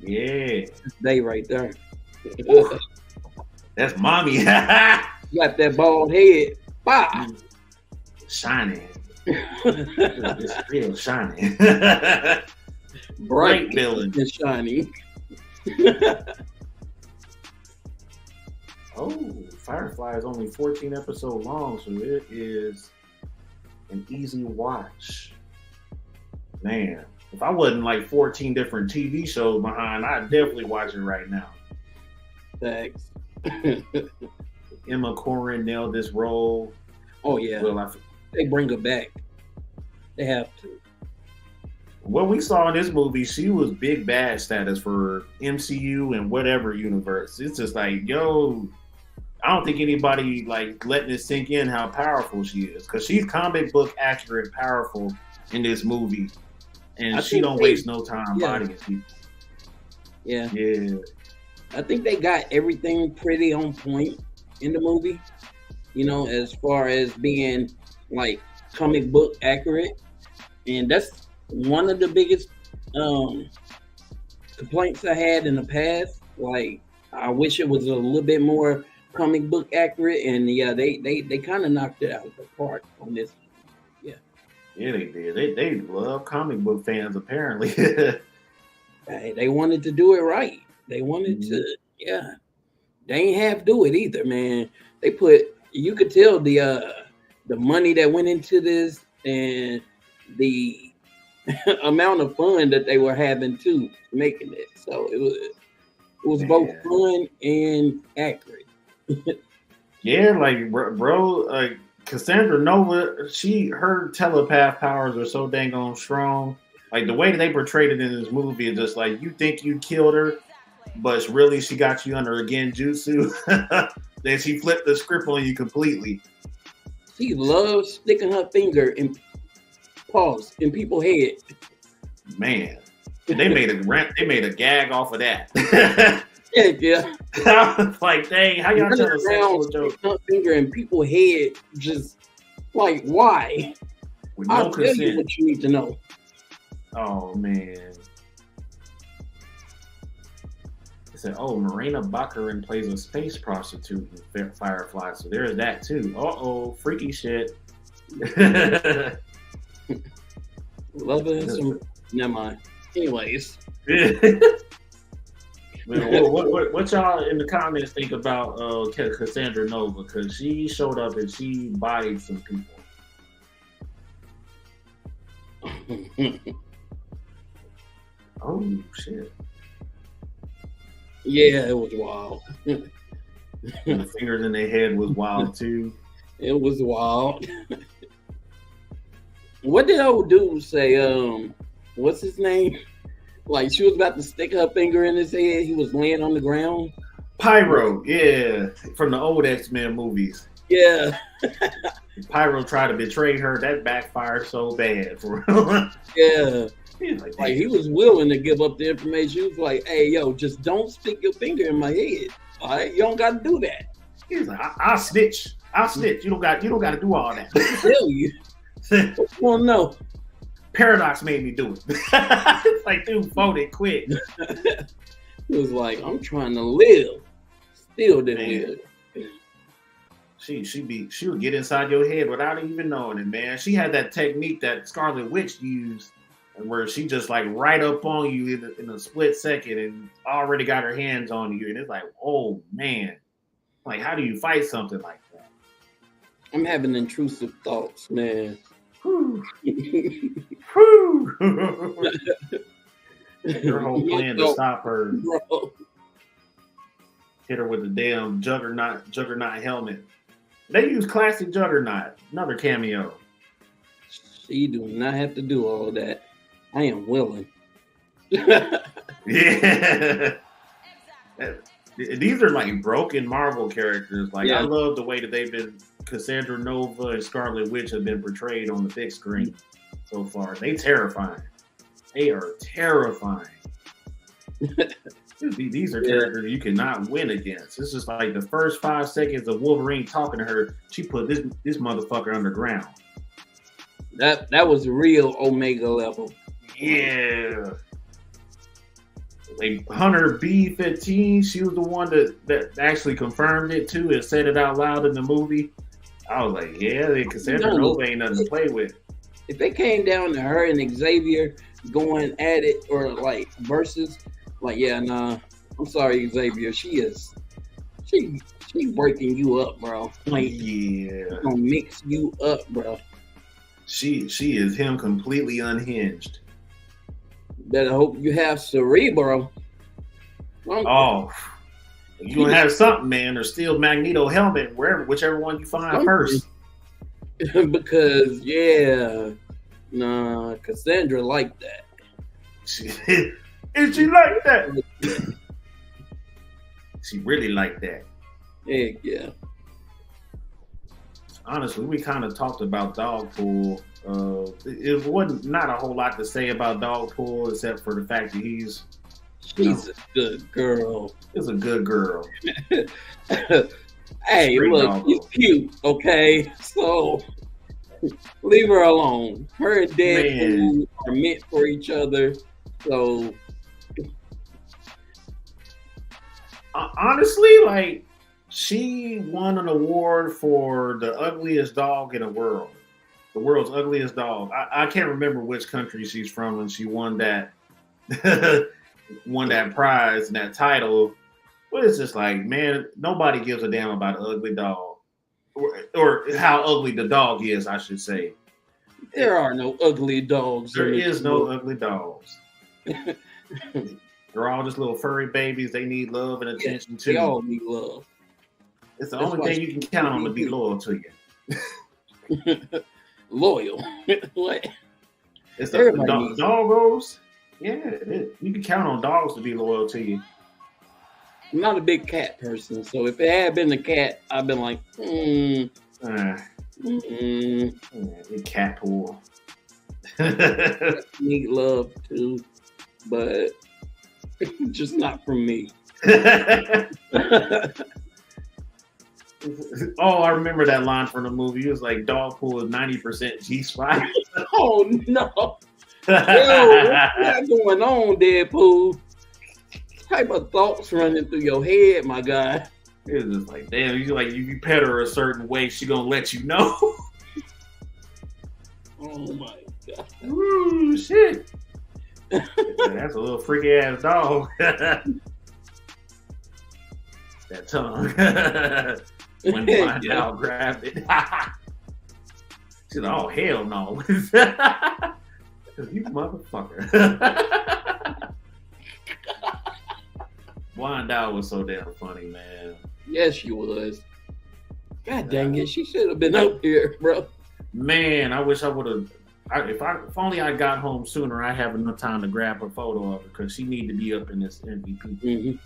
Yeah.
They right there.
That's mommy.
You got that bald head. Bah.
shining. It's real shining.
Bright
villain.
and shining.
Oh, Firefly is only 14 episodes long, so it is an easy watch. Man, if I wasn't like 14 different TV shows behind, I'd definitely watch it right now.
Thanks.
Emma Corrin nailed this role.
Oh yeah,
well,
they bring her back. They have to.
What we saw in this movie, she was big bad status for MCU and whatever universe. It's just like, yo, I don't think anybody like letting it sink in how powerful she is, because she's comic book accurate, powerful in this movie, and she don't waste no time bodying people.
Yeah.
I
think they got everything pretty on point in the movie. You know, as far as being like comic book accurate, and that's one of the biggest complaints I had in the past. Like, I wish it was a little bit more comic book accurate, and yeah, they kind of knocked it out of the park on this. Yeah,
they did. They love comic book fans apparently.
They wanted to do it right. They wanted to, yeah. They ain't half do it either, man. They put, you could tell the money that went into this and the amount of fun that they were having too making it. So it was both fun and accurate.
Yeah, like bro, like Cassandra Nova, her telepath powers are so dang on strong. Like the way that they portrayed it in this movie is just like, you think you killed her, but really she got you under a genjutsu. Then she flipped the script on you completely.
She loves sticking her finger in people's head.
Man, they made a gag off of that.
Yeah.
Like, dang, how y'all tell a sexual joke?
Her finger in people's head, just like, why?
With no
I'll
consent.
tell you what you need to know.
Oh man. It said, oh, Marina Baccarin plays a space prostitute in Firefly, so there's that too. Uh-oh, freaky shit.
Love it. Never mind. Anyways.
What y'all in the comments think about Cassandra Nova? Because she showed up and she bodied some people. Oh shit!
Yeah, it was wild.
The fingers in their head was wild too.
It was wild. What did old dude say? What's his name? Like, she was about to stick her finger in his head. He was laying on the ground.
Pyro, yeah, from the old X-Men movies.
Yeah.
Pyro tried to betray her. That backfired so bad for real.
Yeah.
Like
he was willing to give up the information. He was like, "Hey, yo, just don't stick your finger in my head. All right, you don't got to do that."
He's like, "I'll snitch. I'll snitch. You don't got to do all that."
I tell you. Well, no.
Paradox made me do it. It's like, dude, phone it quick.
He was like, "I'm trying to live." Still didn't live.
She would get inside your head without even knowing it, man. She had that technique that Scarlet Witch used, where she just like right up on you in a split second and already got her hands on you, and it's like, oh man, like how do you fight something like that?
I'm having intrusive thoughts, man.
Whew. Whew. Her whole plan to stop her,
bro.
Hit her with the damn Juggernaut helmet. They use classic Juggernaut, another cameo.
She do not have to do all that. I am willing.
Yeah. These are like broken Marvel characters. Like, I love the way that they've been, Cassandra Nova and Scarlet Witch have been portrayed on the big screen so far. They terrifying. They are terrifying. These are characters you cannot win against. It's just like the first 5 seconds of Wolverine talking to her, she put this motherfucker underground.
That was real Omega level.
Yeah. Like Hunter B-15, she was the one that actually confirmed it too and said it out loud in the movie. I was like, yeah, Cassandra Nova ain't nothing to play with.
If they came down to her and Xavier going at it or like versus, like, yeah, nah, I'm sorry, Xavier. She breaking you up, bro. Like,
yeah,
gonna mix you up, bro.
She is him completely unhinged.
Better hope you have Cerebro.
Oh, you gonna have something, man, or steal Magneto helmet, whichever one you find first.
Because nah, Cassandra like that.
Is she like that? She really like that.
Yeah.
Honestly, we kind of talked about Dogpool. It wasn't not a whole lot to say about Dogpool except for the fact that she's
a good girl.
She's a good girl.
Hey, look, she's cute, okay? So leave her alone. Her and Deadpool are meant for each other. So
honestly, like, she won an award for the ugliest dog in the world. The world's ugliest dog. I can't remember which country she's from when she won that won that prize and that title. But it's just like, man, nobody gives a damn about an ugly dog. Or how ugly the dog is, I should say.
There are no ugly dogs.
There is no ugly dogs. They're all just little furry babies. They need love and attention too.
They all need love.
It's the only thing you can count on to be loyal to you.
Loyal? What?
It's the doggos. Yeah, you can count on dogs to be loyal to you.
I'm not a big cat person, so if it had been a cat, I'd been like,
cat pool.
Need love too, but just not from me.
Oh, I remember that line from the movie. It was like, Dogpool is 90% G-spot.
Oh no! What's going on, Deadpool? What type of thoughts running through your head, my guy?
It's just like, damn, you pet her a certain way, she gonna let you know.
Oh my god!
Ooh, shit! That's a little freaky ass dog. That tongue. When Blind Owl grabbed it. She's like, oh, hell no. You motherfucker. Blind Owl was so damn funny, man.
Yes, she was. God dang it. She should have been up here, bro.
Man, I wish I would have. If only I got home sooner, I'd have enough time to grab a photo of her because she need to be up in this MVP.
Mm-hmm.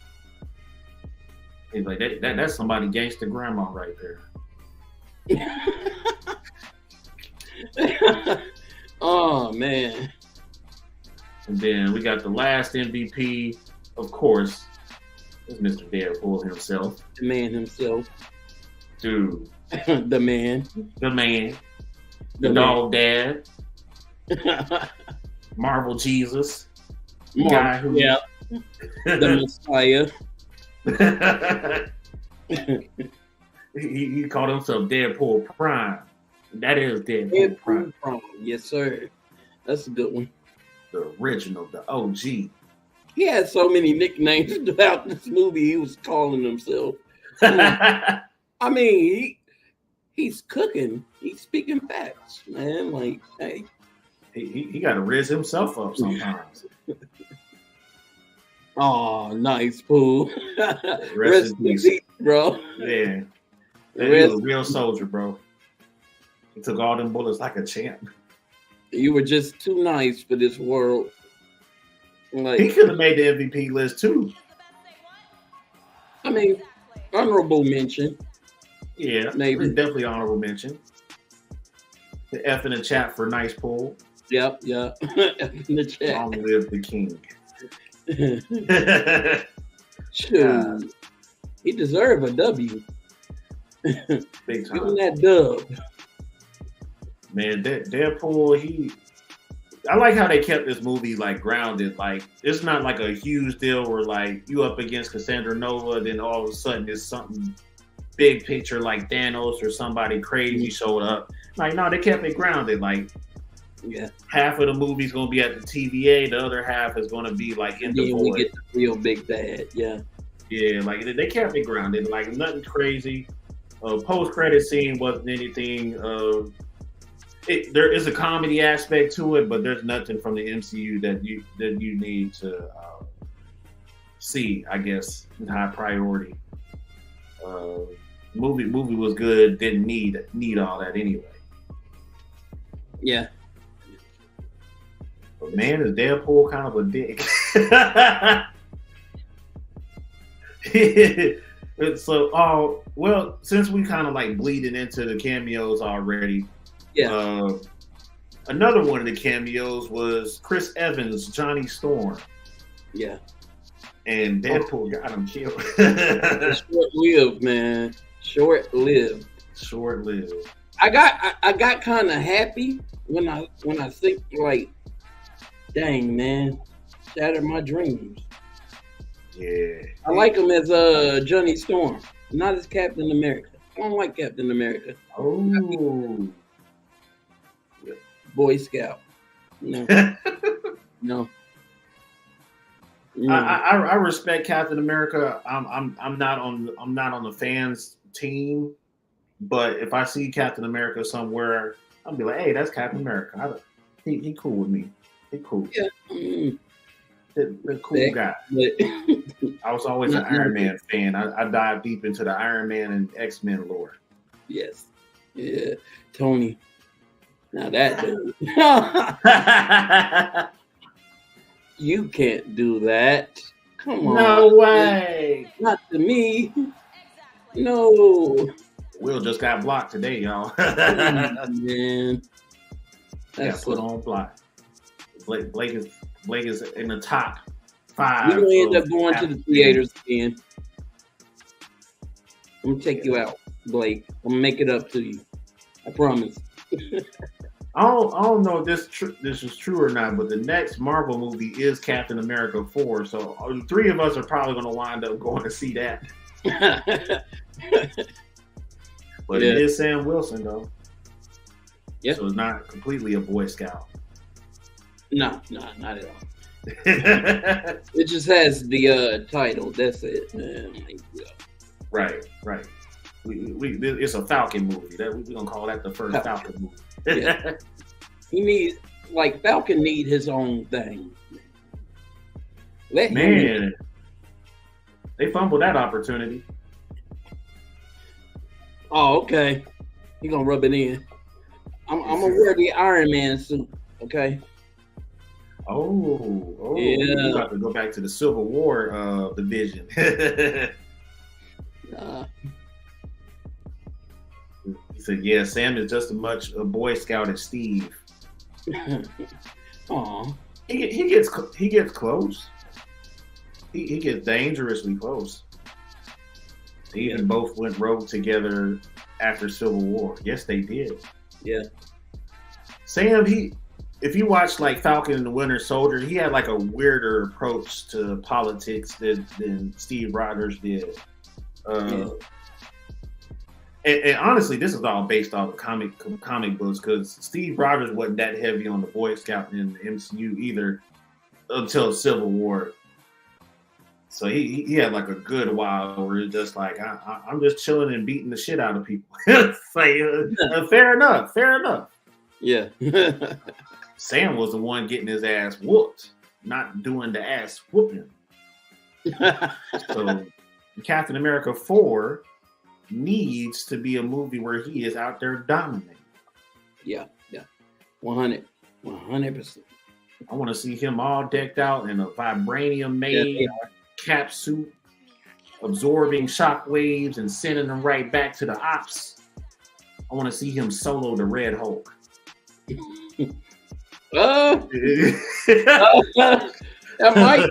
He's like, that's somebody gangster grandma right there.
Oh man.
And then we got the last MVP, of course, is Mr. Deadpool himself.
The man himself.
Dude.
The man.
The man. The dog dad. Marvel Jesus. The guy who
the Messiah.
he called himself Deadpool Prime. That is Deadpool Prime.
Yes, sir. That's a good one.
The original, the OG.
He had so many nicknames throughout this movie. He was calling himself. I mean, he's cooking. He's speaking facts, man. Like, hey,
he got to riz himself up sometimes.
Oh, nice, Pooh.
Rest in peace,
bro.
Yeah. He was a real soldier, bro. He took all them bullets like a champ.
You were just too nice for this world. Like,
he could have made the MVP list too.
I mean, honorable mention.
Yeah, maybe definitely honorable mention. The F in the chat for nice pool.
Yep. F in the chat.
Long live the king.
Shoot. He deserved a W.
Big time.
Give him that dub.
Man, Deadpool, I like how they kept this movie like grounded. Like, it's not like a huge deal where like you up against Cassandra Nova, then all of a sudden it's something big picture like Thanos or somebody crazy showed up. Like, no, they kept it grounded. Like,
yeah,
half of the movie's gonna be at the TVA, the other half is gonna be like in the
then
void.
we get the real big bad. Yeah,
Yeah, like they kept it grounded. Like nothing crazy. Post credit scene wasn't anything. There is a comedy aspect to it, but there's nothing from the MCU that you need to see. I guess in high priority. Movie was good. Didn't need all that anyway.
yeah.
But man, is Deadpool kind of a dick. So, well, since we kind of like bleeding into the cameos already,
Yeah.
Another one of the cameos was Chris Evans, Johnny Storm.
Yeah.
And Deadpool got him killed.
Short-lived, man. Short-lived.
Short-lived.
I got kind of happy when I think like, dang man, shattered my dreams.
Yeah.
I like him as Johnny Storm, not as Captain America. I don't like Captain America.
Oh.
Boy Scout. No. No.
I respect Captain America. I'm not on the fans team, but if I see Captain America somewhere, I'll be like, hey, that's Captain America. He cool with me. He cool.
Yeah.
The cool guy. I was always an Iron Man fan. I dived deep into the Iron Man and X-Men lore.
Yes. Yeah. Tony. Now that dude. You can't do that. Come on.
No way.
Not to me. No.
Will just got blocked today, y'all.
Man.
That's put on block. Blake is in the top 5.
We're gonna end up going to the theaters again. I'm gonna take you out, Blake. I'm gonna make it up to you. I promise.
I don't know if this is true or not, but the next Marvel movie is Captain America 4. So the 3 of us are probably going to wind up going to see that. But it is Sam Wilson, though.
Yeah.
So it's not completely a Boy Scout.
No, not at all. It just has the title. That's it, man.
Right. It's a Falcon movie. We're gonna call that the first Falcon movie.
Yeah. He needs Falcon need his own thing.
Man, they fumbled that opportunity.
Oh, okay. He gonna rub it in. I'm gonna wear the Iron Man suit. Okay.
Oh,
yeah.
You got to go back to the Civil War division. He said, "Yeah, Sam is just as much a Boy Scout as Steve."
Aw.
He gets close. He gets dangerously close. They even both went rogue together after Civil War. Yes, they did.
Yeah.
Sam, if you watch like Falcon and the Winter Soldier, he had like a weirder approach to politics than Steve Rogers did. And honestly, this is all based off of comic books because Steve Rogers wasn't that heavy on the Boy Scout in the MCU either until Civil War. So he had like a good while where it's just like I'm just chilling and beating the shit out of people. It's like fair enough.
Yeah.
Sam was the one getting his ass whooped, not doing the ass whooping. So Captain America 4 needs to be a movie where he is out there dominating.
Yeah. 100%.
I want to see him all decked out in a vibranium made cap suit, absorbing shock waves and sending them right back to the ops. I want to see him solo the Red Hulk.
That might.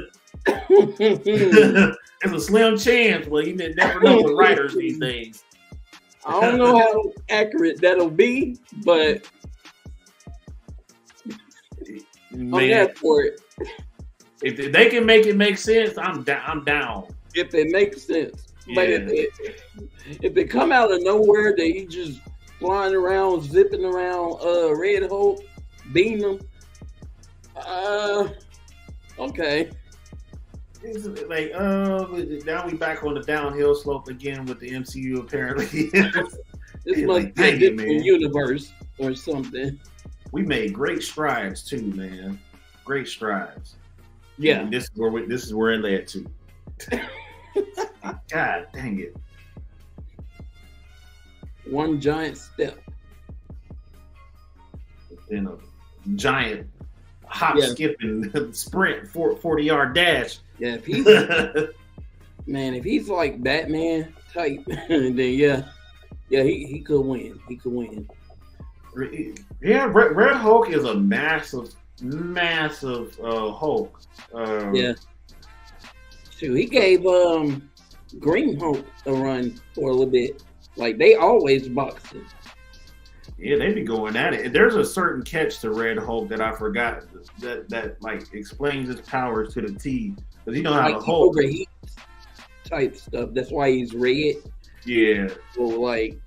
There's a slim chance. Well, you never know with writers these days.
I don't know how accurate that'll be, but I'm there for it.
If they can make it make sense, I'm down.
If it makes sense.
Yeah.
But if it come out of nowhere that he just flying around, zipping around, Red Hulk, beating him, okay.
It's like, now we back on the downhill slope again with the MCU apparently.
This must
like,
be a
dang it,
different
man.
universe or something.
We made great strides too, man. Great strides.
Yeah.
And this is where it led to. God dang it.
One giant step.
In a giant hop,
Yeah.
skip, and sprint 40-yard dash.
Yeah, if he's man, if he's like Batman type, then yeah, he could win. He could win.
Yeah, Red Hulk is a massive Hulk.
Yeah. Shoot, he gave Green Hulk a run for a little bit. Like they always boxing.
Yeah, they be going at it. And there's a certain catch to Red Hulk that I forgot that like explains his powers to the T. Because you know how
Like
the Hulk
overheat type stuff. That's why he's red.
Yeah.
So like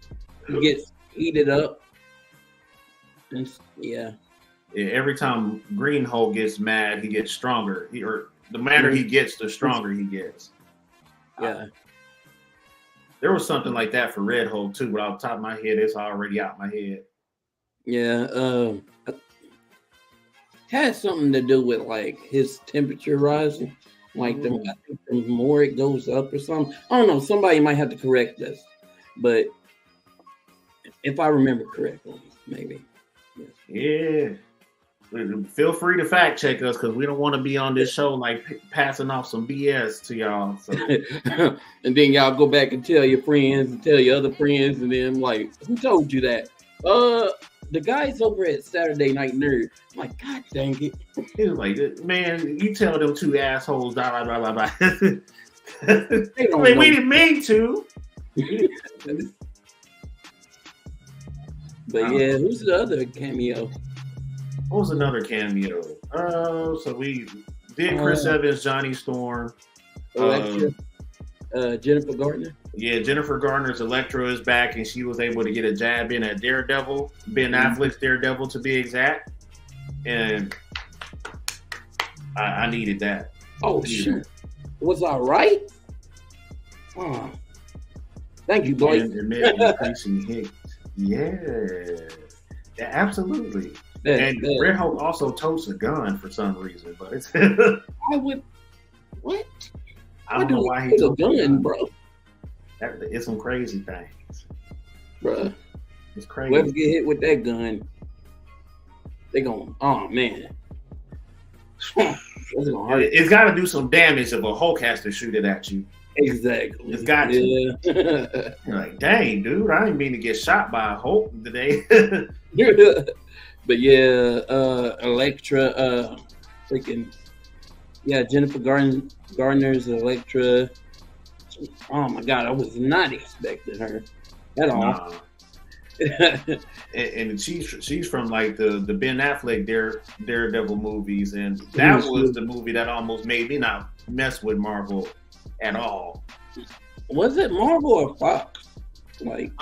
he gets heated up. And yeah.
Yeah, every time Green Hulk gets mad, he gets stronger. The madder he gets, the stronger he gets.
Yeah.
There was something like that for Red Hulk too, but off the top of my head, it's already out my head.
Yeah. Had something to do with like his temperature rising. Like I think the more it goes up or something. I don't know. Somebody might have to correct this. But if I remember correctly, maybe.
Yeah. Feel free to fact check us because we don't want to be on this show like passing off some BS to y'all. So.
And then y'all go back and tell your friends and tell your other friends, and then like, who told you that? The guys over at Saturday Night Nerd. I'm like, God dang it!
He was like, man, you tell them two assholes, blah blah blah blah blah.
They don't
Wait,
know.
we didn't mean to.
But yeah, who's the other cameo?
What was another cameo? So we did Chris Evans, Johnny Storm,
Elektra, Jennifer Gardner.
Yeah, Jennifer Garner's Elektra is back, and she was able to get a jab in at Daredevil, Ben Affleck's Daredevil to be exact. And I needed that.
Oh shit! Was I right? Oh. Thank you, Blake.
Yeah, absolutely.
Yeah,
And Red Hulk also totes a gun for some reason, but it's
I would. What?
I don't know why he
took
took
a gun, bro.
It's some crazy things,
Bro,
it's crazy.
whoever get hit with that gun, they going. Oh man, that's gonna hurt.
It's got to do some damage if a Hulk has to shoot it at you.
Exactly.
It's got to.
Yeah.
You're like, dang, dude, I didn't mean to get shot by a Hulk today.
But yeah, Elektra, freaking, yeah, Jennifer Gardner's Elektra. Oh my God, I was not expecting her at all.
Nah. and she's from like the Ben Affleck Daredevil movies, and that was the movie that almost made me not mess with Marvel at all.
Was it Marvel or Fox? Like,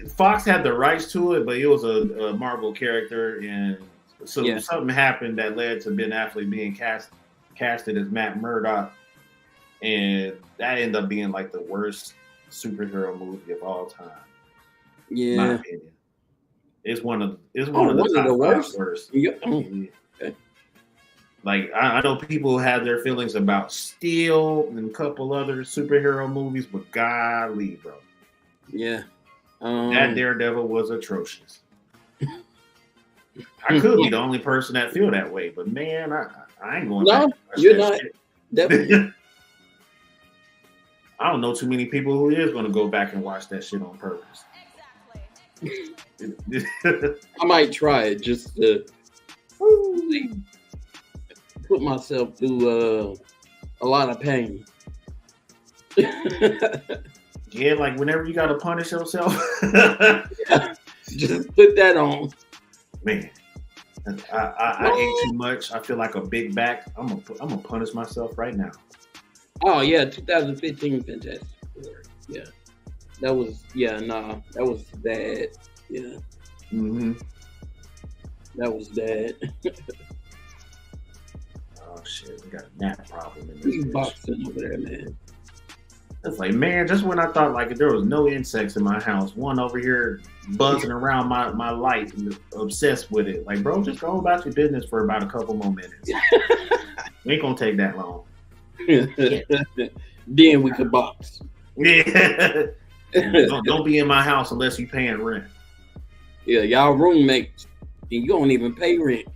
Fox had the rights to it, but it was a Marvel character, and so something happened that led to Ben Affleck being casted as Matt Murdock, and that ended up being like the worst superhero movie of all time.
Yeah,
in my opinion. It's one of the top worst.
Yeah.
Okay. Like I know people have their feelings about Steel and a couple other superhero movies, but golly, bro.
Yeah.
That Daredevil was atrocious. I could be the only person that feel that way, but man, I ain't going back.
No, you're not. Definitely.
I don't know too many people who is going to go back and watch that shit on purpose.
I might try it just to put myself through a lot of pain.
Yeah, like whenever you got to punish yourself.
Just put that on.
Man. I ate too much. I feel like a big back. I'm gonna punish myself right now.
Oh yeah, 2015 Fantastic Four. Yeah, that was that was bad. Yeah, that was bad.
Oh shit, we got a nap problem in this.
He's
bitch.
boxing over there, man.
It's like, man, just when I thought like there was no insects in my house, one over here buzzing around my light and obsessed with it. Like, bro, just go about your business for about a couple more minutes. It ain't gonna take that long.
Then we could box.
Yeah. don't be in my house unless you paying rent.
Yeah, y'all roommates, and you don't even pay rent.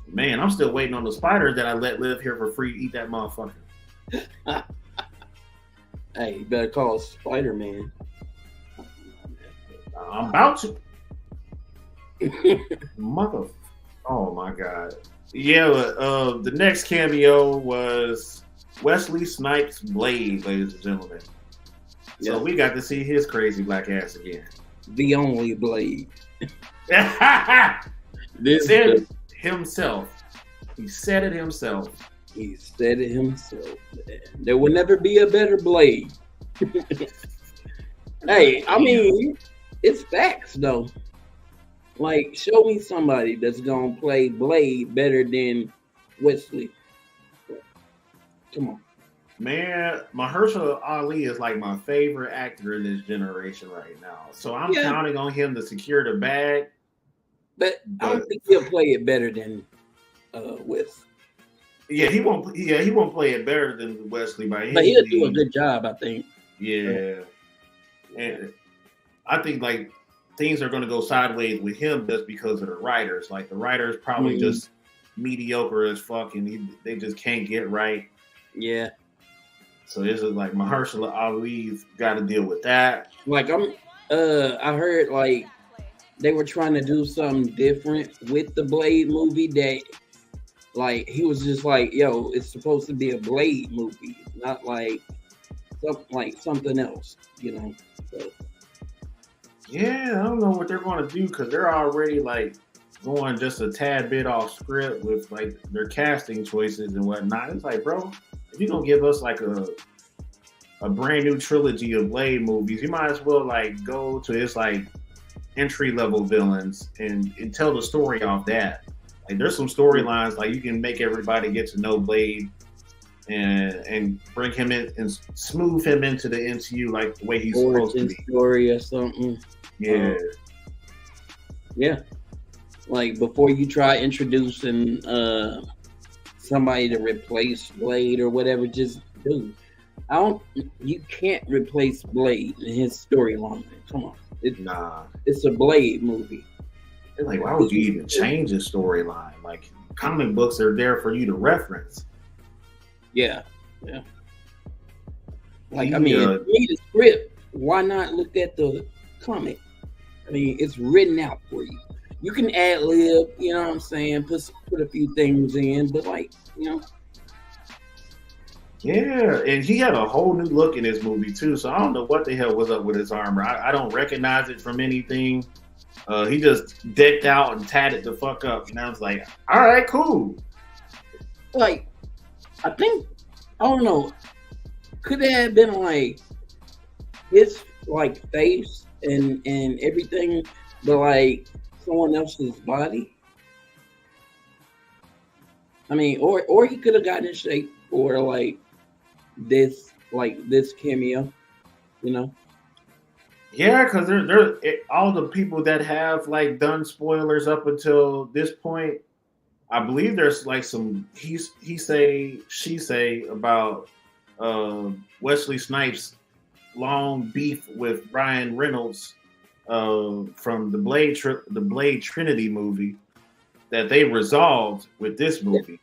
Man, I'm still waiting on the spiders that I let live here for free to eat that motherfucker.
Hey, you better call Spider-Man.
I'm about to. Mother. Oh my god. Yeah, the next cameo was Wesley Snipes' Blade, ladies and gentlemen. So we got to see his crazy black ass again.
The only Blade.
This said it himself. He said it himself.
He said it himself. There will never be a better Blade. Hey, I mean, it's facts though. Like, show me somebody that's gonna play Blade better than Wesley. Come on.
Man, Mahershala Ali is like my favorite actor in this generation right now. So I'm counting on him to secure the bag.
But I don't think he'll play it better than Wesley.
Yeah, he won't play it better than Wesley by any means.
But he'll do a good job, I think.
Yeah. And I think like things are gonna go sideways with him just because of the writers. Like the writers probably just mediocre as fuck and they just can't get right.
Yeah.
So this is like Mahershala Ali's got to deal with that.
Like I heard like they were trying to do something different with the Blade movie that like he was just like, yo, it's supposed to be a Blade movie, not like something else, you know. So.
Yeah, I don't know what they're going to do because they're already like going just a tad bit off script with like their casting choices and whatnot. It's like, bro, if you're gonna give us like a brand new trilogy of Blade movies, you might as well like go to his like entry level villains and tell the story off that. Like there's some storylines like you can make everybody get to know Blade and bring him in and smooth him into the MCU like the way he's supposed to be.
Story or something.
Yeah.
Yeah. Like before you try introducing somebody to replace Blade or whatever, just do. You can't replace Blade in his storyline. Come on. It's a Blade movie.
It's like, why would you even change his storyline? Like comic books are there for you to reference.
Yeah. Yeah. Like I mean, if you need a script, why not look at the comic? I mean, it's written out for you. You can ad lib, you know what I'm saying? Put a few things in, but like, you know.
Yeah, and he had a whole new look in this movie too. So I don't know what the hell was up with his armor. I don't recognize it from anything. He just decked out and tatted the fuck up, and I was like, all right, cool.
Like, I don't know. Could it have been like his like face and everything, but like someone else's body? I mean, or he could have gotten in shape for like this cameo, you know?
Yeah, because they're all the people that have like done spoilers up until this point. I believe there's like some he say she say about Wesley Snipes' long beef with Ryan Reynolds from the Blade Trinity movie that they resolved with this movie.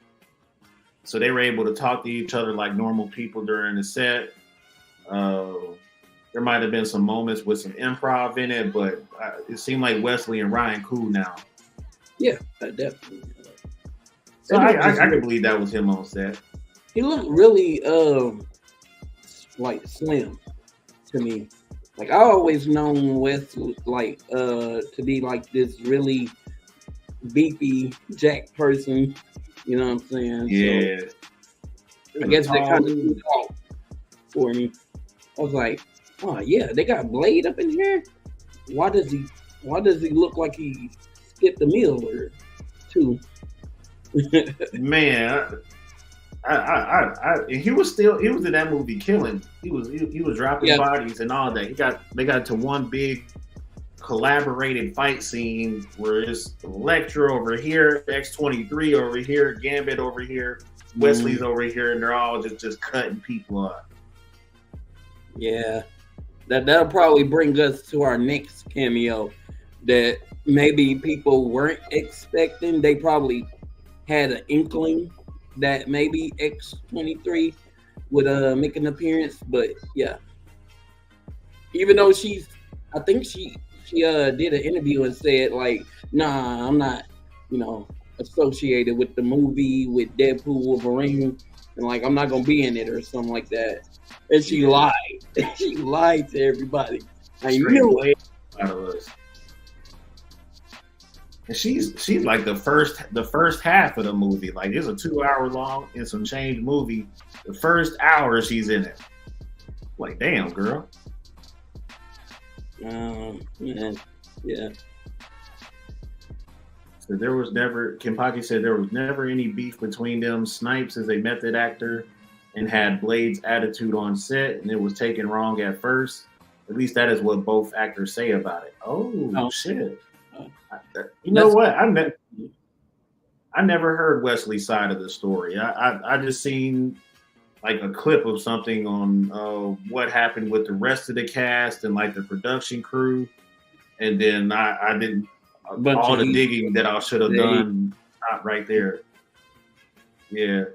So they were able to talk to each other like normal people during the set. There might have been some moments with some improv in it, but it seemed like Wesley and Ryan cool now.
Yeah, definitely.
So I can believe that was him on set.
He looked really like slim to me. Like I always known Wesley like to be like this really beefy Jack person. You know what I'm saying?
Yeah.
So I guess that kind of threw it off for me. I was like, oh yeah, they got Blade up in here. Why does he look like he skipped a meal or two?
Man, he was in that movie killing. He was dropping bodies and all that. They got to one big collaborated fight scene where it's Electro over here, X-23 over here, Gambit over here, Wesley's over here, and they're all just cutting people up.
Yeah, that'll probably bring us to our next cameo that maybe people weren't expecting. They probably had an inkling that maybe X-23 would make an appearance, but yeah. Even though I think she did an interview and said like, nah, I'm not, associated with the movie with Deadpool, Wolverine, and like I'm not gonna be in it or something like that. And she lied. She lied to everybody. I knew it.
Out of us. And she's like the first half of the movie. Like it's a 2-hour long and some change movie. The first hour she's in it. Like damn, girl.
Yeah.
So there was never. Kenpachi said there was never any beef between them. Snipes is a method actor and had Blade's attitude on set, and it was taken wrong at first. At least that is what both actors say about it. Oh shit! You know what? I never heard Wesley's side of the story. I just seen like a clip of something on what happened with the rest of the cast and like the production crew, and then I didn't all the digging that I should have done stopped right there. Yeah.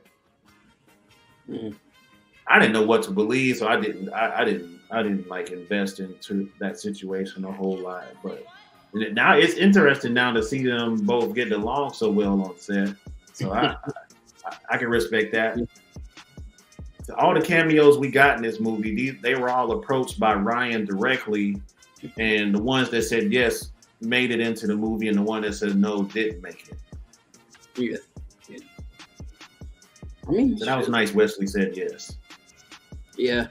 I didn't know what to believe, so I didn't like invest into that situation a whole lot. But now it's interesting now to see them both getting along so well on set. So I can respect that. So all the cameos we got in this movie, they were all approached by Ryan directly, and the ones that said yes made it into the movie, and the one that said no didn't make it.
Yeah. I mean,
so that was nice. Wesley said yes.
Yeah,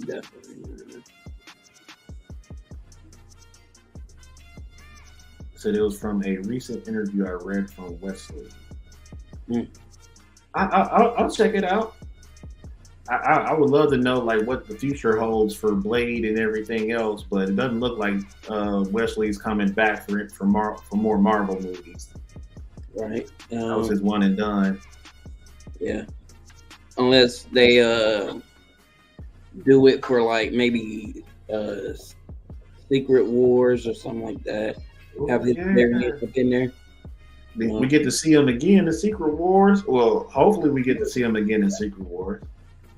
definitely.
So it was from a recent interview I read from Wesley. I'll check it out. I would love to know like what the future holds for Blade and everything else, but it doesn't look like Wesley's coming back for more Marvel movies.
Right.
That was his one and done.
Yeah. Unless they do it for like maybe Secret Wars or something like that. Have his variant up in there.
We get to see him again in Secret Wars. Well, hopefully we get to see him again in Secret Wars.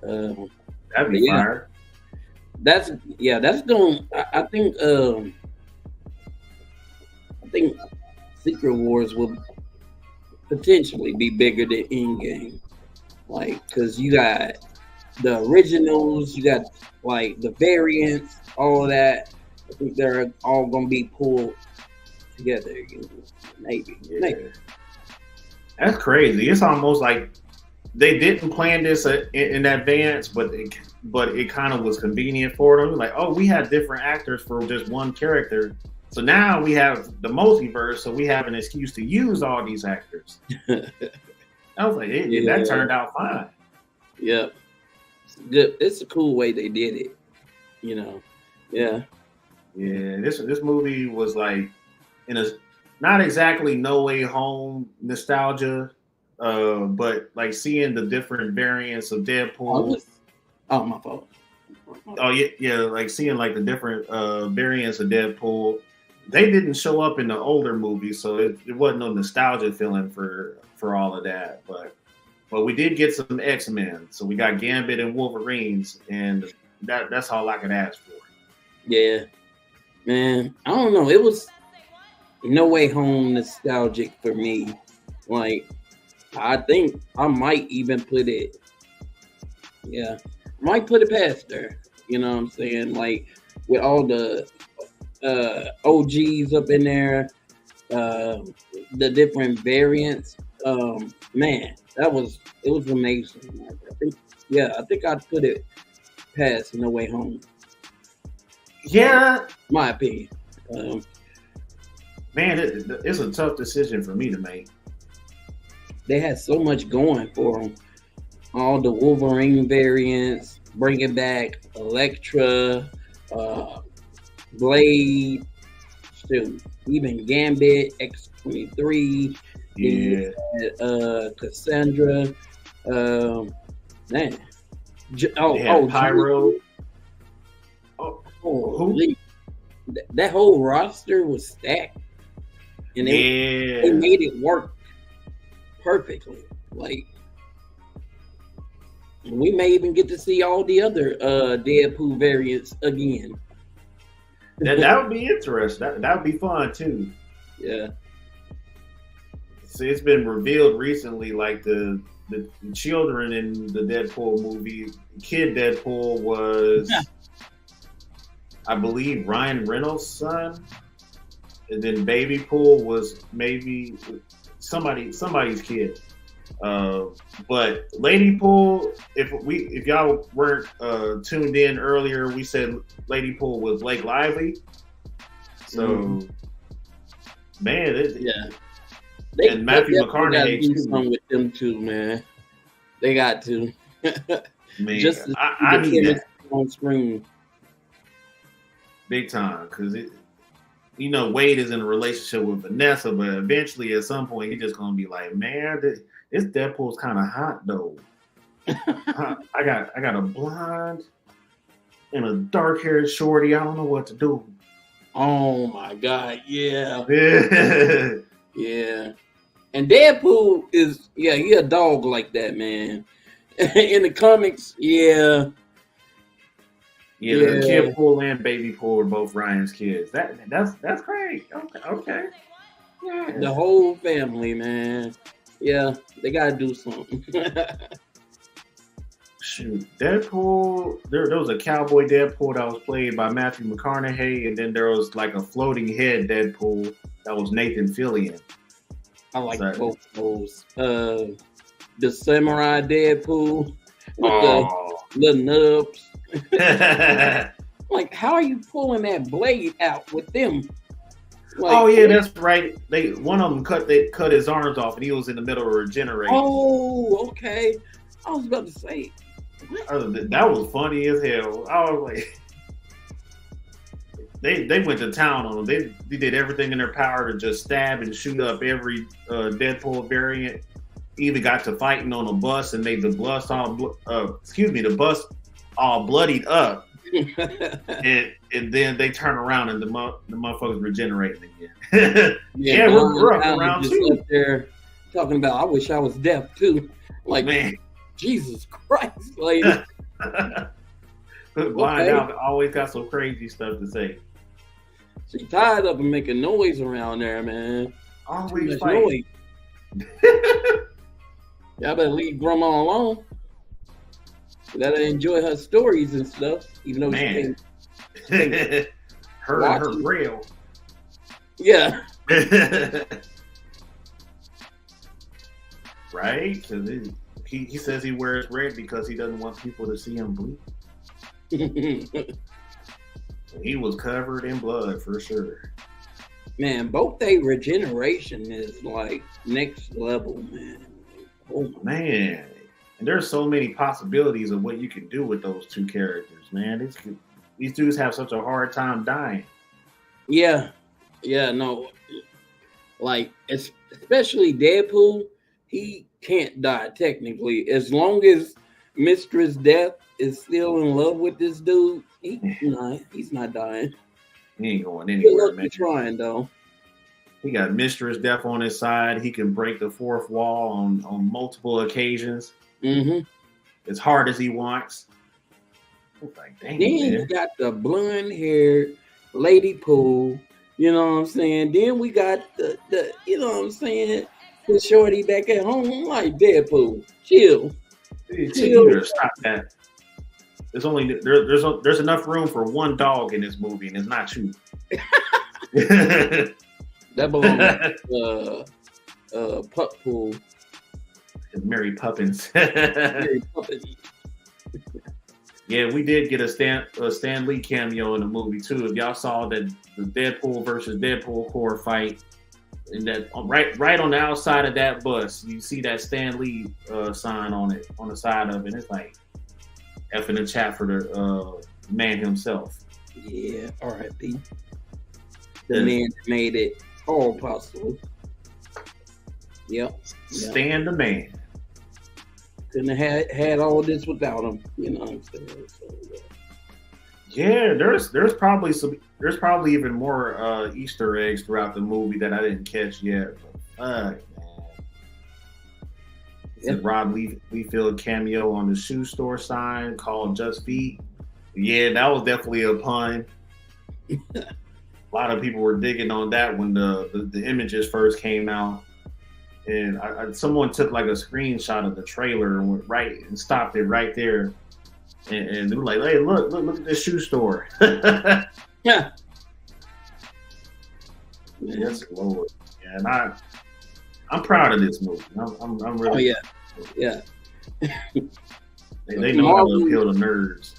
That'd be fire.
That's going. I think Secret Wars will potentially be bigger than Endgame. Like, cause you got the originals, you got like the variants, all of that. I think they're all gonna be pulled together again. Maybe.
That's crazy. It's almost like they didn't plan this in advance, but it kind of was convenient for them. Like, oh, we had different actors for just one character, so now we have the multiverse, so we have an excuse to use all these actors. I was like, that turned out fine.
Yep. It's good. It's a cool way they did it. Yeah.
Yeah. This movie was like in a not exactly No Way Home nostalgia, but like seeing the different variants of Deadpool.
My fault.
Oh yeah, like seeing like the different variants of Deadpool. They didn't show up in the older movies, so it wasn't no nostalgia feeling for all of that. But we did get some X-Men, so we got Gambit and Wolverines, and that's all I could ask for.
Yeah, man, I don't know. It was No Way Home nostalgic for me. Like, I think I might even put it. Yeah, might put it past her. You know what I'm saying? Like with all the OGs up in there, the different variants. Man, it was amazing. I think I'd put it past No Way Home.
Yeah,
My opinion.
Man, it's a tough decision for me to make.
They had so much going for them. All the Wolverine variants, bringing back Elektra, Blade, shoot, even Gambit, X-23,
Yeah,
Cassandra, man.
they had Pyro. Oh, who?
That whole roster was stacked, and they made it work perfectly. Like, we may even get to see all the other Deadpool variants again.
That would be interesting. That would be fun too.
Yeah.
See, it's been revealed recently, like the children in the Deadpool movie. Kid Deadpool was, I believe, Ryan Reynolds' son, and then Baby Pool was maybe somebody's kid. But Lady Pool, if y'all weren't tuned in earlier, we said Lady Pool was Blake Lively. So, man, and Matthew McConaughey
do something with them too, man. They got to.
Man,
just
I need that
on screen,
big time, because Wade is in a relationship with Vanessa, but eventually, at some point, he's just gonna be like, man, this Deadpool's kind of hot though. I got a blonde and a dark haired shorty. I don't know what to do.
Oh my god, yeah.
Yeah.
And Deadpool is he a dog like that, man. In the comics,
Yeah, the Kid Pool and Baby Pool are both Ryan's kids. That's great. Okay. Yeah.
The whole family, man. Yeah, they gotta do something.
Shoot, Deadpool. There was a cowboy Deadpool that was played by Matthew McConaughey, and then there was like a floating head Deadpool that was Nathan Fillion.
I like both of those. The samurai Deadpool with the little nubs. Like, how are you pulling that blade out with them? Like,
that's right. One of them cut his arms off, and he was in the middle of regenerating.
Oh, okay. I was about to say
that was funny as hell. I was like, they went to town on him. They did everything in their power to just stab and shoot up every Deadpool variant. Even got to fighting on a bus and made the bus all bloodied up. and then they turn around and the motherfuckers regenerating again. We're up around
too. Up there talking about, I wish I was deaf too. Like, man, Jesus Christ! Like,
Blind Al always got some crazy stuff to say.
She tied up and making noise around there, man.
Always noise.
Y'all better leave Grandma alone. Let her enjoy her stories and stuff, even though she can't.
her braille.
Yeah.
Right? Because he says he wears red because he doesn't want people to see him bleed. He was covered in blood for sure.
Man, both their regeneration is like next level, man.
Oh man. And there's so many possibilities of what you can do with those two characters, man. These dudes have such a hard time dying.
Yeah, no. Like, especially Deadpool, he can't die technically. As long as Mistress Death is still in love with this dude, he's not dying.
He ain't going anywhere, man.
Trying though.
He got Mistress Death on his side. He can break the fourth wall on multiple occasions.
Mm-hmm.
As hard as he wants. Like, dang,
then
man.
you got the blonde-haired Lady Pool. You know what I'm saying? Then we got the you know what I'm saying? The shorty back at home, like Deadpool. Chill.
Chill. Stop that. There's enough room for one dog in this movie, and it's not you.
That belongs Pup Pool.
Mary Poppins.
Mary Poppins.
Yeah, we did get a Stan Lee cameo in the movie too. If y'all saw that the Deadpool versus Deadpool core fight, and that right on the outside of that bus, you see that Stan Lee sign on it on the side of it. It's like F in the chat for the man himself.
Yeah, R.I.P. The man that made it all possible. Yep.
Stan the man.
Couldn't have had all this without him. You know what I'm saying? So,
yeah, there's probably even more Easter eggs throughout the movie that I didn't catch yet. But, man. Rob Liefeld cameo on the shoe store sign called Just Feet. Yeah, that was definitely a pun. A lot of people were digging on that when the images first came out. And someone took like a screenshot of the trailer and went right and stopped it right there. And they were like, hey, look at this shoe store.
Yeah.
Yes, Lord. Yeah, and I'm proud of this movie. I'm really.
Oh yeah.
They know how to appeal to nerds.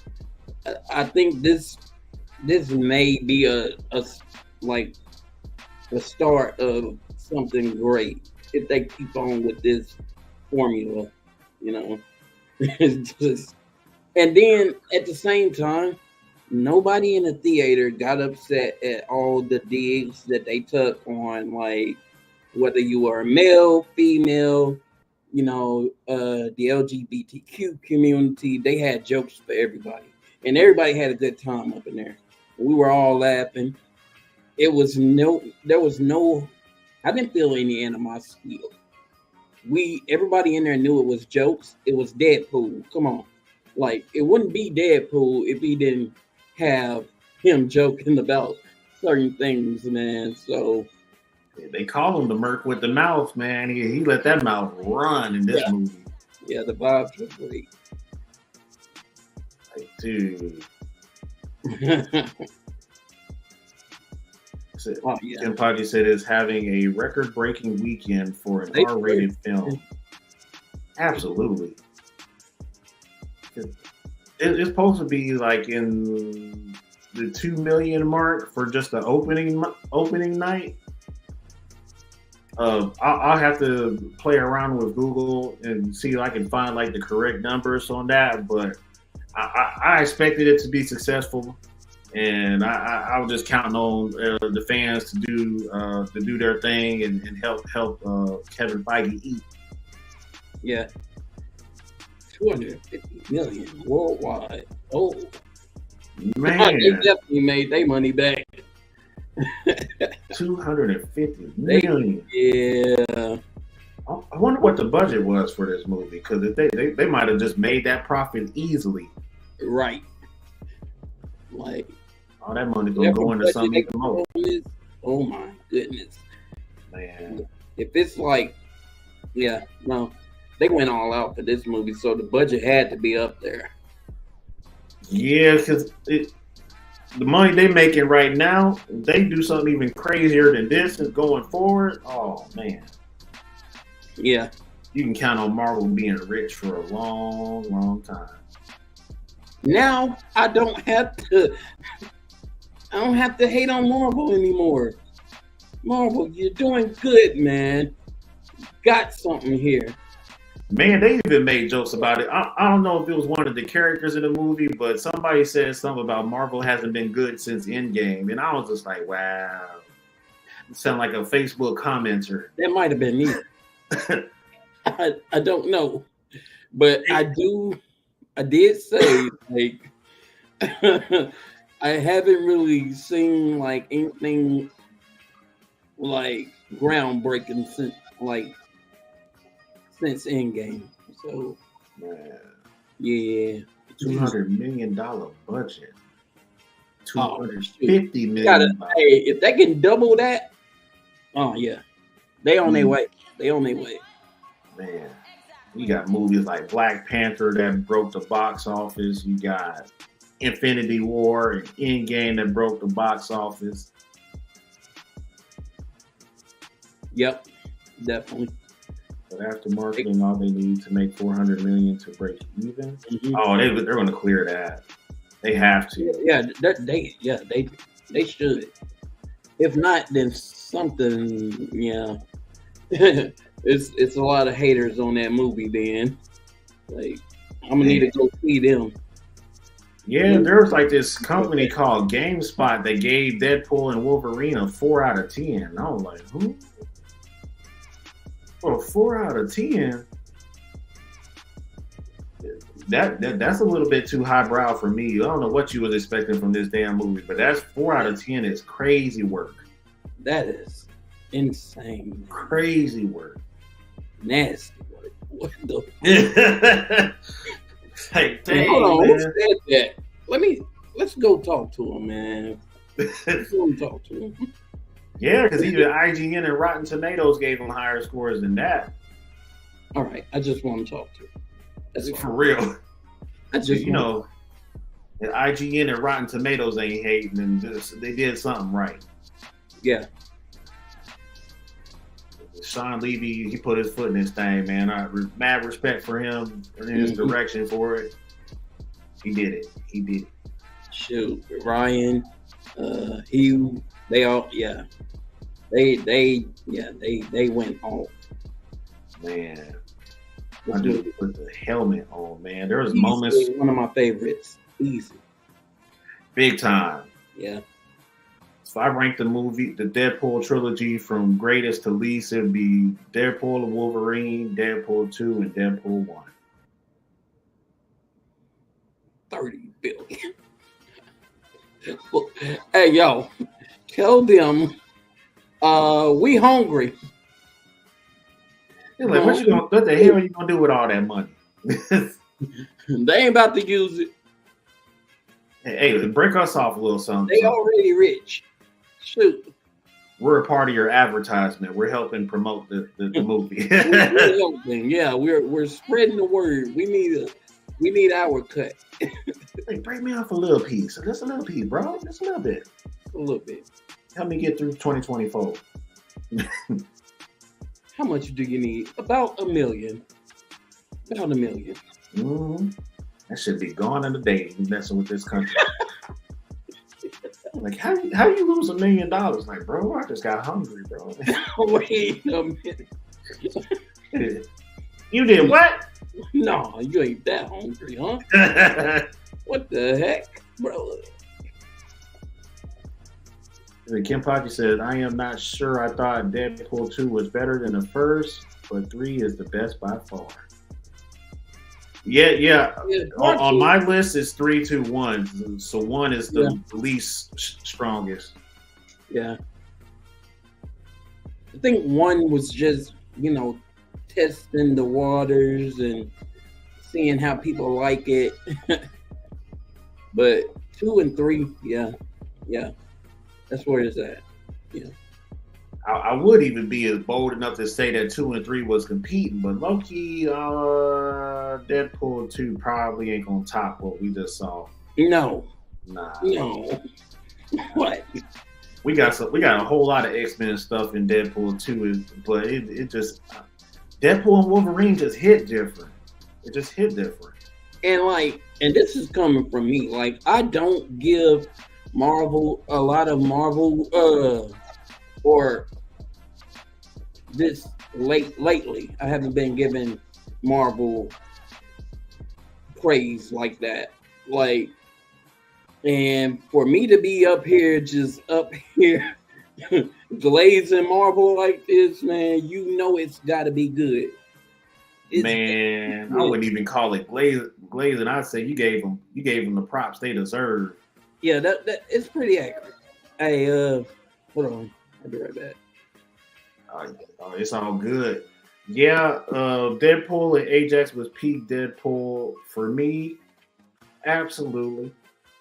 I think this may be a start of something great if they keep on with this formula, you know. It's just, and then at the same time, nobody in the theater got upset at all the digs that they took on, like whether you were male, female, you know, the LGBTQ community. They had jokes for everybody, and everybody had a good time up in there. We were all laughing. There was no. I didn't feel any animosity. Everybody in there knew it was jokes. It was Deadpool. Come on. Like, it wouldn't be Deadpool if he didn't have him joking about certain things, man. So
they call him the Merc with the mouth, man. He let that mouth run in this movie.
Yeah, the vibes were great.
Like, dude. Kim Poggi said it's having a record-breaking weekend for an R-rated film. Absolutely. It's supposed to be like in the 2 million mark for just the opening night. I'll have to play around with Google and see if I can find like the correct numbers on that, but I expected it to be successful. And I was just counting on the fans to do their thing and help Kevin Feige eat.
Yeah, 250 million worldwide. Oh man, they definitely made their money back.
250 million.
Yeah.
I wonder what the budget was for this movie, because they might have just made that profit easily.
Right. Like,
all that money gonna go into something even more.
Oh my goodness,
man!
If it's like, they went all out for this movie, so the budget had to be up there.
Yeah, because the money they making right now, they do something even crazier than this and going forward. Oh man!
Yeah,
you can count on Marvel being rich for a long, long time.
Now I don't have to hate on Marvel anymore. Marvel, you're doing good, man. Got something here.
Man, they even made jokes about it. I don't know if it was one of the characters in the movie, but somebody said something about Marvel hasn't been good since Endgame. And I was just like, wow. You sound like a Facebook commenter.
That might have been me. I don't know. But I did say, like, I haven't really seen like anything like groundbreaking since Endgame. So yeah,
$200 million budget, $250 million.
Hey, if they can double that, oh yeah, they on their way. They on their way.
Man, you got movies like Black Panther that broke the box office. You got Infinity War and Endgame that broke the box office.
Yep, definitely.
But after marketing, all they need to make $400 million to break even.
Mhm.
Oh, they're going to clear that. They have to.
Yeah, they should. If not, then something. Yeah, it's a lot of haters on that movie. Then, like, I'm gonna need to go see them.
Yeah, there was like this company called GameSpot that gave Deadpool and Wolverine a 4 out of 10. I was like, who? Oh, 4 out of 10? That's a little bit too highbrow for me. I don't know what you was expecting from this damn movie, but that's 4 out of 10 is crazy work.
That is insane. Man.
Crazy work.
Nasty work. What the?
Hey,
Hold on.
man.
Who said that? Let's go talk to him, man. Let's go talk to him.
Yeah, because even IGN and Rotten Tomatoes gave him higher scores than that.
All right, I just want to talk to him. That's
For real.
I just
and IGN and Rotten Tomatoes ain't hating, and they did something right.
Yeah.
Sean Levy, he put his foot in this thing, man. Mad respect for him and his direction for it. He did it. He did it.
Shoot, Ryan, Hugh, they all, yeah. They went off.
Man, I just put the helmet on, man. There was
Easily
moments.
One of my favorites. Easy.
Big time.
Yeah.
If I rank the Deadpool trilogy from greatest to least, it'd be Deadpool and Wolverine, Deadpool 2, and Deadpool 1.
30 billion. Hey, yo, tell them we hungry.
They're like, what the hell are you gonna do with all that money?
They ain't about to use it.
Hey, break us off a little something.
They already rich. Shoot.
We're a part of your advertisement. We're helping promote the movie.
We're helping. Yeah, we're spreading the word. We need our cut.
Hey, break me off a little piece. Just a little piece, bro. Just a little bit.
A little bit.
Help me get through 2024.
How much do you need? About $1 million. About $1 million.
Mm-hmm. That should be gone in a day. You messing with this country. Like, how you lose $1 million? Like, bro, I just got hungry, bro.
Wait a minute.
You did what?
No, you ain't that hungry, huh? What the heck, bro?
Kim Pocky said, I am not sure. I thought Deadpool 2 was better than the first, but 3 is the best by far. Yeah. On my list, it's 3, 2, 1. So 1 is the least strongest.
Yeah. I think 1 was just, testing the waters and seeing how people like it. But 2 and 3, yeah. That's where it's at. Yeah.
I would even be as bold enough to say that 2 and 3 was competing, but low-key, Deadpool 2 probably ain't gonna top what we just saw.
No.
Nah.
No. What?
We got a whole lot of X-Men stuff in Deadpool 2, but it just Deadpool and Wolverine just hit different. It just hit different.
And this is coming from me. Like, I don't give Marvel a lot of Marvel or this lately. I haven't been giving Marvel praise like that. Like, and for me to be up here glazing Marvel like this, man, it's got to be good.
Man, I wouldn't even call it glazing. I'd say you gave them the props they deserve.
Yeah, that it's pretty accurate. Hey, hold on, I'll be right back.
Oh, it's all good. Yeah, Deadpool and Ajax was peak Deadpool for me. Absolutely,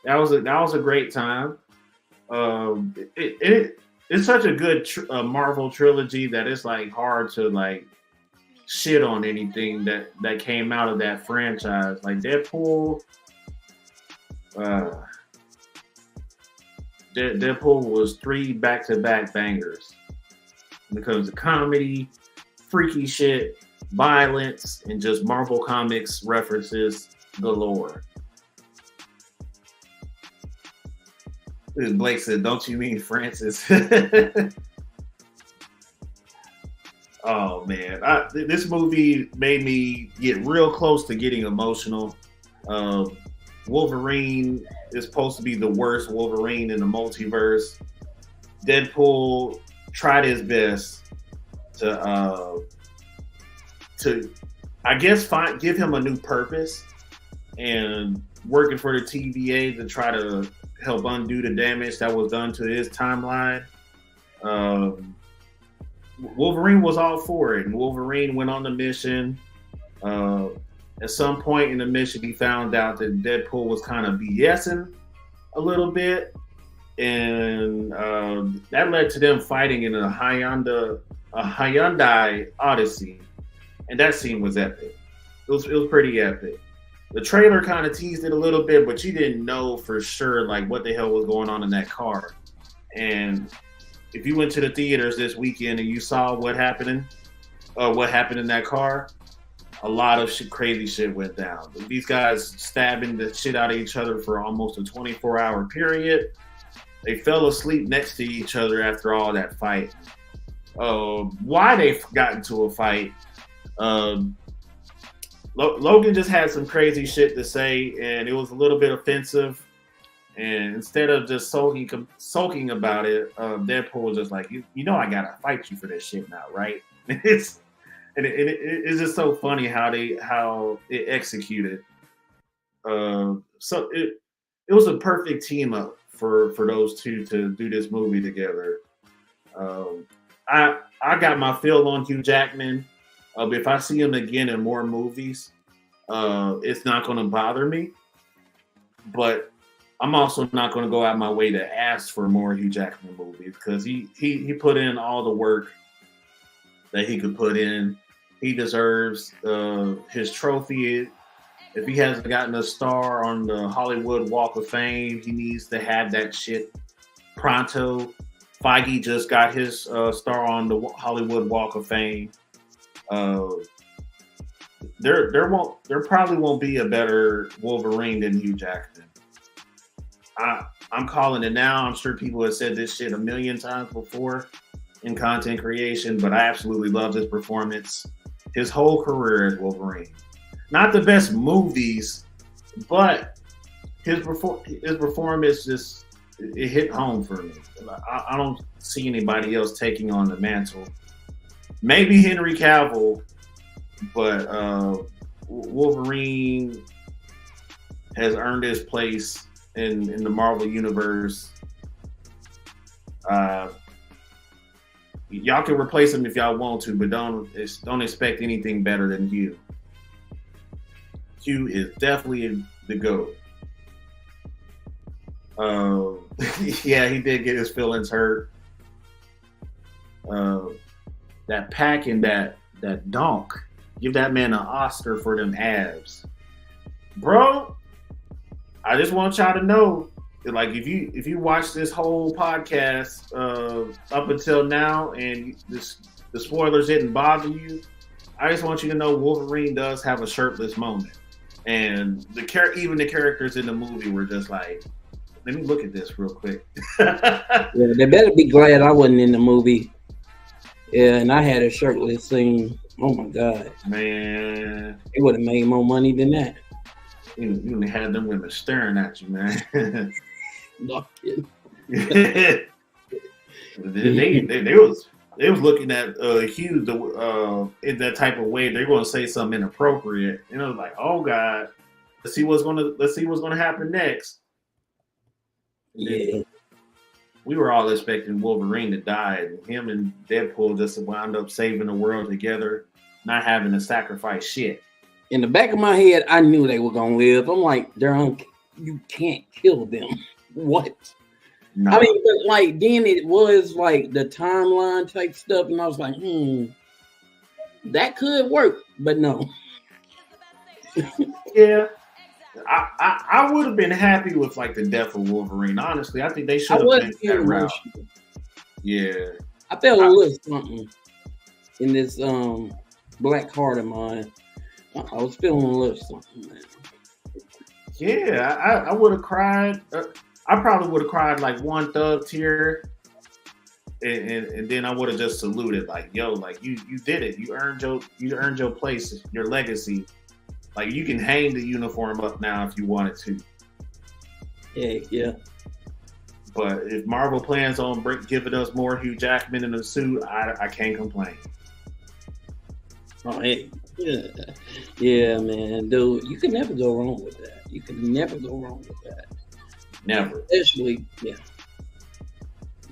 that was a great time. It's such a good Marvel trilogy that it's like hard to like shit on anything that came out of that franchise. Like Deadpool, Deadpool was 3 back-to-back bangers. when it comes to comedy, freaky shit, violence, and just Marvel Comics references galore. Blake said, "Don't you mean Francis?" Oh man, this movie made me get real close to getting emotional. Wolverine is supposed to be the worst Wolverine in the multiverse. Deadpool tried his best to I guess give him a new purpose, and working for the TVA to try to help undo the damage that was done to his timeline. Wolverine was all for it, and Wolverine went on the mission. At some point in the mission, he found out that Deadpool was kind of BSing a little bit, and that led to them fighting in a Hyundai Odyssey, and that scene was epic. It was pretty epic. The trailer kind of teased it a little bit, but you didn't know for sure like what the hell was going on in that car. And if you went to the theaters this weekend and you saw what happened in that car, a lot of crazy shit went down. These guys stabbing the shit out of each other for almost a 24-hour period. They fell asleep next to each other after all that fight. Why they got into a fight? Logan just had some crazy shit to say, and it was a little bit offensive. And instead of just sulking about it, Deadpool was just like, you know, I gotta fight you for this shit now, right? It's just so funny how it executed. So it was a perfect team up for those two to do this movie together. I got my feel on Hugh Jackman. If I see him again in more movies, it's not going to bother me. But I'm also not going to go out my way to ask for more Hugh Jackman movies because he put in all the work that he could put in. He deserves his trophy. If he hasn't gotten a star on the Hollywood Walk of Fame, he needs to have that shit pronto. Feige just got his star on the Hollywood Walk of Fame. There probably won't be a better Wolverine than Hugh Jackman. I'm calling it now. I'm sure people have said this shit a million times before in content creation, but I absolutely love his performance. His whole career as Wolverine. Not the best movies, but his performance just it hit home for me. I don't see anybody else taking on the mantle. Maybe Henry Cavill, but Wolverine has earned his place in the Marvel universe. Y'all can replace him if y'all want to, but don't expect anything better than Hugh. Hugh is definitely the GOAT. Yeah, he did get his feelings hurt. That pack and that donk. Give that man an Oscar for them abs. Bro, I just want y'all to know that, like, if you watch this whole podcast up until now and the spoilers didn't bother you, I just want you to know Wolverine does have a shirtless moment. And even the characters in the movie were just like, let me look at this real quick.
Yeah, they better be glad I wasn't in the movie. Yeah, and I had a shirtless scene. Oh my God,
man!
It would have made more money than that.
You had them women staring at you, man.
No kidding.
they was looking at Hugh in that type of way. They're going to say something inappropriate. You know, like, oh God, let's see what's gonna happen next.
Yeah.
We were all expecting Wolverine to die, and him and Deadpool just wound up saving the world together, not having to sacrifice shit.
In the back of my head, I knew they were gonna live. I'm like, you can't kill them. What? No. I mean, but like then it was like the timeline type stuff, and I was like, that could work, but no.
Yeah. I would have been happy with like the death of Wolverine. Honestly, I think they should have been that route. Yeah,
I felt a little something in this black heart of mine. I was feeling a little something, man.
Yeah, I would have cried. I probably would have cried like one thug tear, and then I would have just saluted, like, yo, like you did it. You earned your place, your legacy. Like you can hang the uniform up now if you wanted to.
Yeah.
But if Marvel plans on giving us more Hugh Jackman in a suit, I can't complain.
Oh, hey. Yeah, man, dude, you can never go wrong with that. You can never go wrong with that.
Never.
Especially, yeah.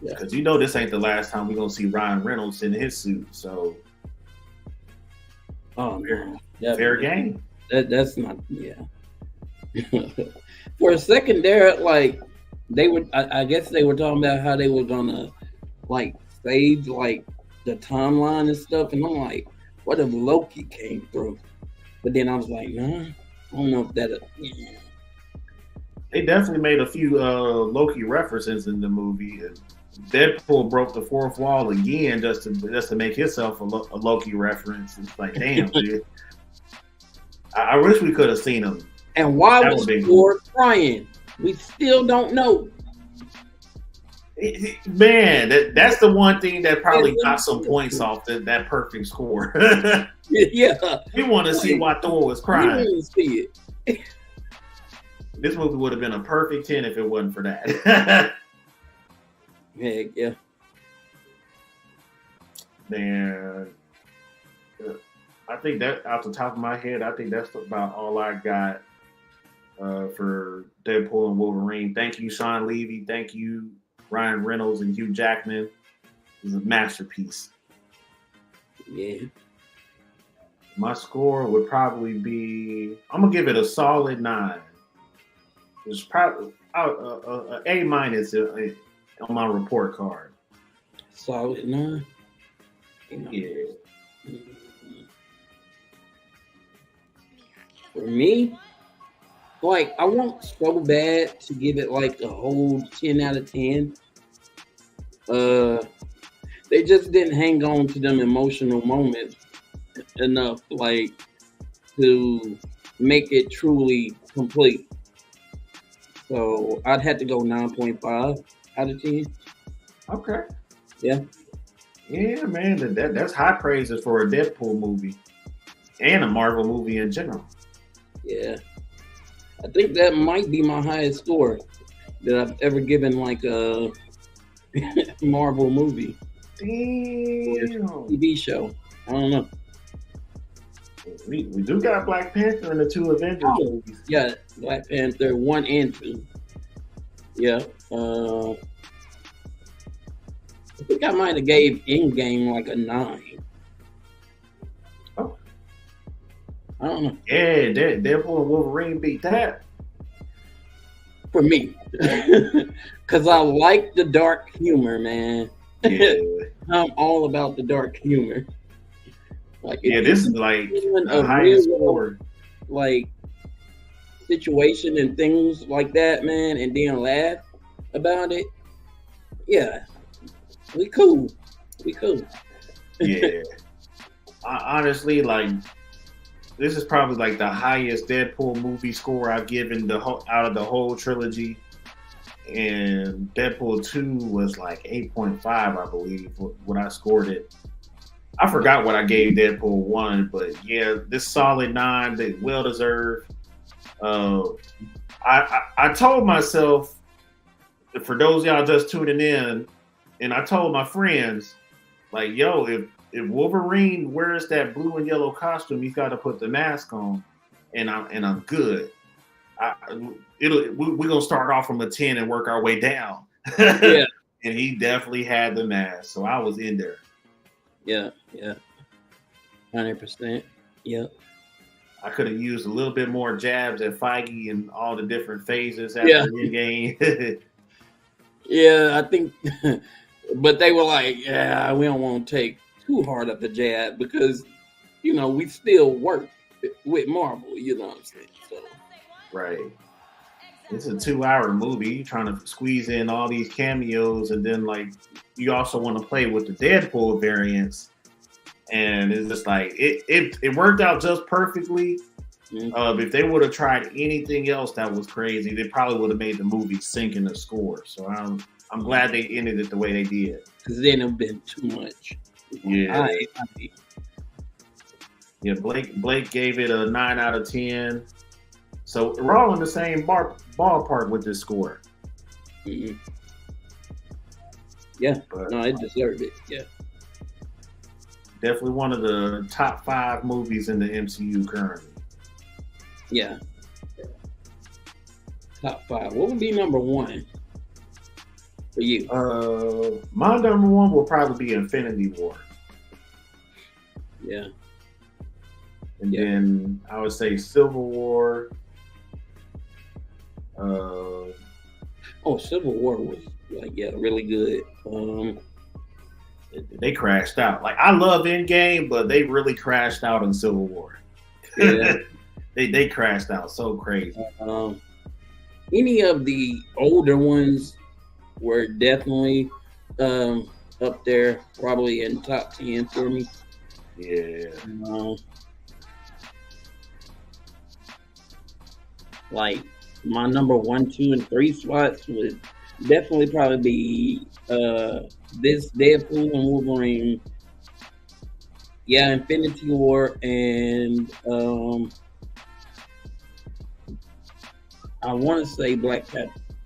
Because you know this ain't the last time we're going to see Ryan Reynolds in his suit. So,
man.
Fair game.
That's not, yeah. For a second there, like, they were, I guess they were talking about how they were going to, like, save, like, the timeline and stuff. And I'm like, what if Loki came through? But then I was like, nah, I don't know if that.
They definitely made a few Loki references in the movie. Deadpool broke the fourth wall again just to make himself a Loki reference. It's like, damn, dude. I wish we could have seen him.
And why was Thor crying? We still don't know.
Man, that's the one thing that probably got some points off that perfect score.
Yeah.
We want to see why Thor was crying.
We want to see it.
This movie would have been a perfect 10 if it wasn't for that.
Heck yeah.
Man, I think that off the top of my head, I think that's about all I got for Deadpool and Wolverine. Thank you, Sean Levy. Thank you, Ryan Reynolds and Hugh Jackman. It was a masterpiece.
Yeah.
My score would probably be, I'm going to give it a solid 9. It's probably a A- on my report card.
Solid 9?
Yeah.
For me, like, I want so bad to give it like a whole 10 out of 10. They just didn't hang on to them emotional moments enough, like, to make it truly complete. So I'd have to go 9.5 out of 10.
Okay.
Yeah.
Yeah, man, that's high praises for a Deadpool movie and a Marvel movie in general.
Yeah. I think that might be my highest score that I've ever given like a Marvel movie.
Damn.
TV show. I don't know.
We do got Black Panther and the 2 Avengers movies.
Yeah, Black Panther 1 and 2. Yeah. I think I might have gave Endgame like a 9.
Oh.
I don't know.
Yeah, Deadpool and Wolverine beat that.
For me. Because I like the dark humor, man.
Yeah.
I'm all about the dark humor. Like,
yeah, this is like the
a
highest
real,
score.
like, situation and things like that, man, and then laugh about it. Yeah. We cool.
Yeah. Honestly, like, this is probably like the highest Deadpool movie score I've given out of the whole trilogy. And Deadpool 2 was like 8.5, I believe, when I scored it. I forgot what I gave Deadpool 1, but yeah, this solid 9, they well deserved. I told myself, for those of y'all just tuning in, and I told my friends, like, yo, if Wolverine wears that blue and yellow costume, he's got to put the mask on, and I'm good. We're gonna start off from a 10 and work our way down.
Yeah.
And he definitely had the mask, so I was in there.
Yeah. 100%. Yeah.
I could have used a little bit more jabs at Feige and all the different phases after the game.
Yeah, I think, but they were like, yeah, we don't want to take too hard of the jab because, you know, we still work with Marvel, you know what I'm saying? So.
Right. It's a 2-hour movie. You're trying to squeeze in all these cameos, and then like you also want to play with the Deadpool variants, and it's just like it worked out just perfectly. If they would have tried anything else that was crazy, they probably would have made the movie sink in the score. So I'm glad they ended it the way they did.
Because then it would have been too much.
Yeah. Yeah, Blake gave it a 9 out of 10. So we're all in the same ballpark with this score.
Mm-hmm. Yeah,
but,
no, it deserved it. Yeah,
definitely one of the top 5 movies in the MCU currently.
Yeah, top 5. What would be number 1 for you?
My number 1 will probably be Infinity War.
Yeah.
And then I would say Civil War.
Civil War was really good.
They crashed out. Like I love Endgame, but they really crashed out in Civil War.
Yeah.
they crashed out so crazy.
Any of the older ones were definitely up there, probably in top 10 for me.
Yeah.
Like my number 1, 2, and 3 spots would definitely probably be this Deadpool and Wolverine. Yeah, Infinity War, and I want to say Black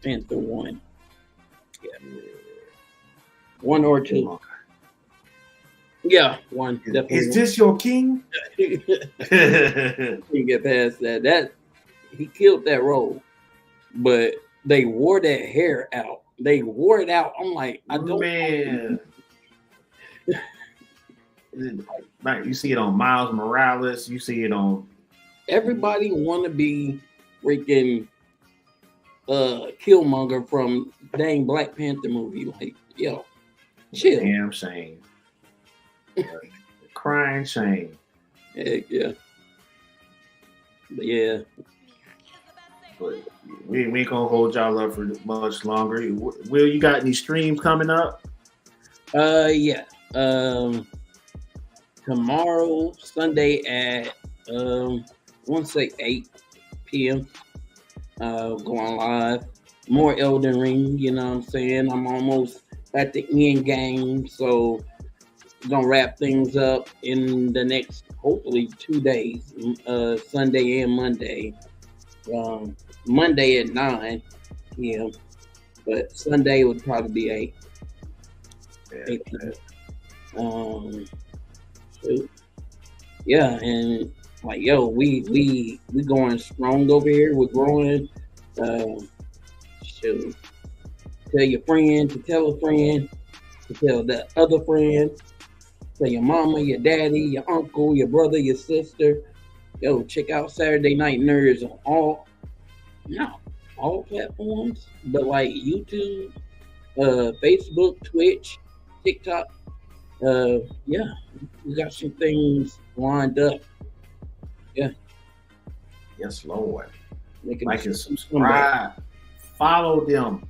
Panther 1. Yeah. 1 or 2. Yeah, 1. Definitely.
Is this your king?
You get past that. He killed that role, but they wore that hair out. They wore it out. I'm like, I don't.
Man. Like you see it on Miles Morales. You see it on.
Everybody want to be freaking Killmonger from dang Black Panther movie. Like, yo, chill.
Damn shame. Crying shame.
Heck yeah. But yeah.
But we ain't gonna hold y'all up for much longer. Will, you got any streams coming up?
Yeah. Tomorrow, Sunday at I want to say 8 p.m. Going live. More Elden Ring, you know what I'm saying? I'm almost at the end game, so we're gonna wrap things up in the next hopefully 2 days, Sunday and Monday. Monday at 9 p.m. But Sunday would probably be 8.
Yeah,
8 p.m. Yeah, and like we going strong over here. We're growing. Shoot. Tell your friend to tell a friend to tell the other friend. Tell your mama, your daddy, your uncle, your brother, your sister. Yo, check out Saturday Night Nerds on all platforms, but like YouTube, Facebook, Twitch, TikTok. Yeah, we got some things lined up. Yeah.
Yes, Lord.
Like
and subscribe. Follow them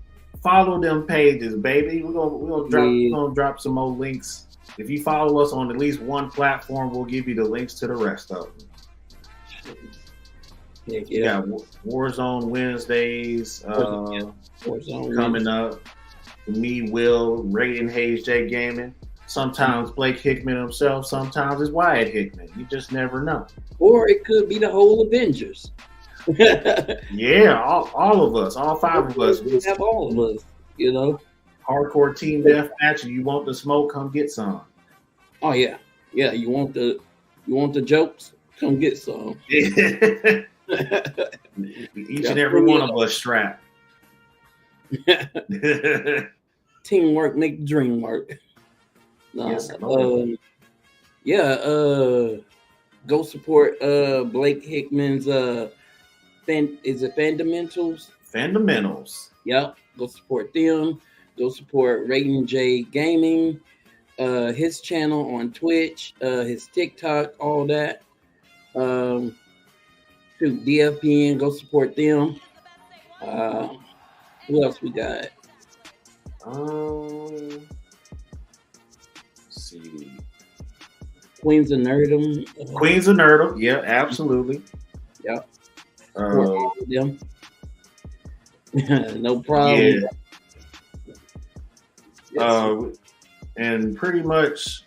pages, baby. We're gonna drop some more links. If you follow us on at least one platform, we'll give you the links to the rest of them.
Yeah.
We got Warzone Wednesdays
Warzone
coming up. Me, Will, Ray, and Hayes J Gaming. Sometimes Blake Hickman himself, sometimes it's Wyatt Hickman. You just never know.
Or it could be the whole Avengers.
Yeah, all of us, all 5 of us.
We have all of us, you know.
Hardcore team deathmatch. You want the smoke? Come get some.
Oh yeah. You want the jokes? Come get some.
Each and every one of us strapped.
Teamwork make the dream work.
Yes,
go support Blake Hickman's is it Fundamentals?
Fundamentals.
Yep. Go support them. Go support Raiden J Gaming, his channel on Twitch, his TikTok, all that. DFPN, go support them. Who else we got?
Let's see.
Queens of Nerdum.
Queens of Nerdum. Yeah, absolutely.
Yep. All of them. No problem.
Yeah. And pretty much,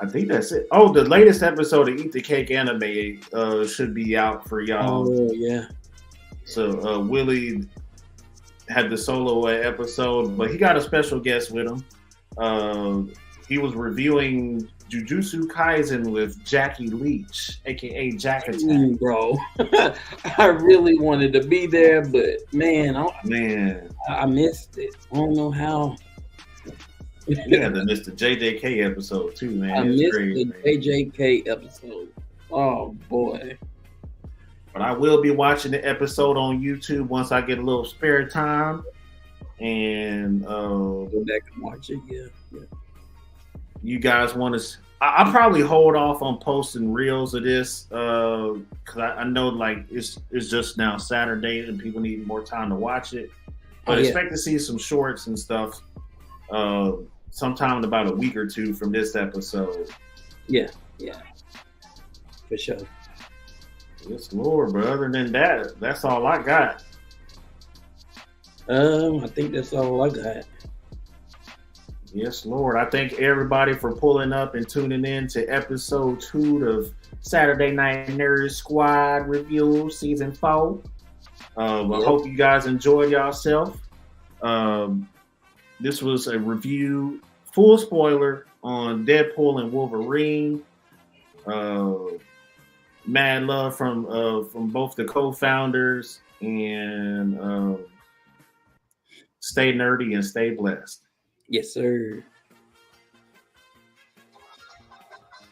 I think that's it. Oh, the latest episode of Eat the Cake Anime should be out for y'all.
Oh, yeah.
So Willie had the solo episode, but he got a special guest with him. He was reviewing Jujutsu Kaisen with Jackie Leach, aka Jack Attack.
Bro, I really wanted to be there, but man, I missed it. I don't know how.
You had to miss the JJK episode too, man.
I missed the JJK episode. Oh boy.
But I will be watching the episode on YouTube once I get a little spare time. And
go back and watch it. Yeah.
You guys want to? I'll probably hold off on posting reels of this because I know like it's just now Saturday and people need more time to watch it. But expect to see some shorts and stuff sometime in about a week or two from this episode.
Yeah, for sure.
Yes, Lord. But other than that, that's all I got.
I think that's all I got.
Yes, Lord. I thank everybody for pulling up and tuning in to episode 2 of Saturday Night Nerd Squad Review Season 4. I hope you guys enjoyed yourself. This was a review, full spoiler, on Deadpool and Wolverine. Mad love from both the co-founders, and stay nerdy and stay blessed.
Yes, sir.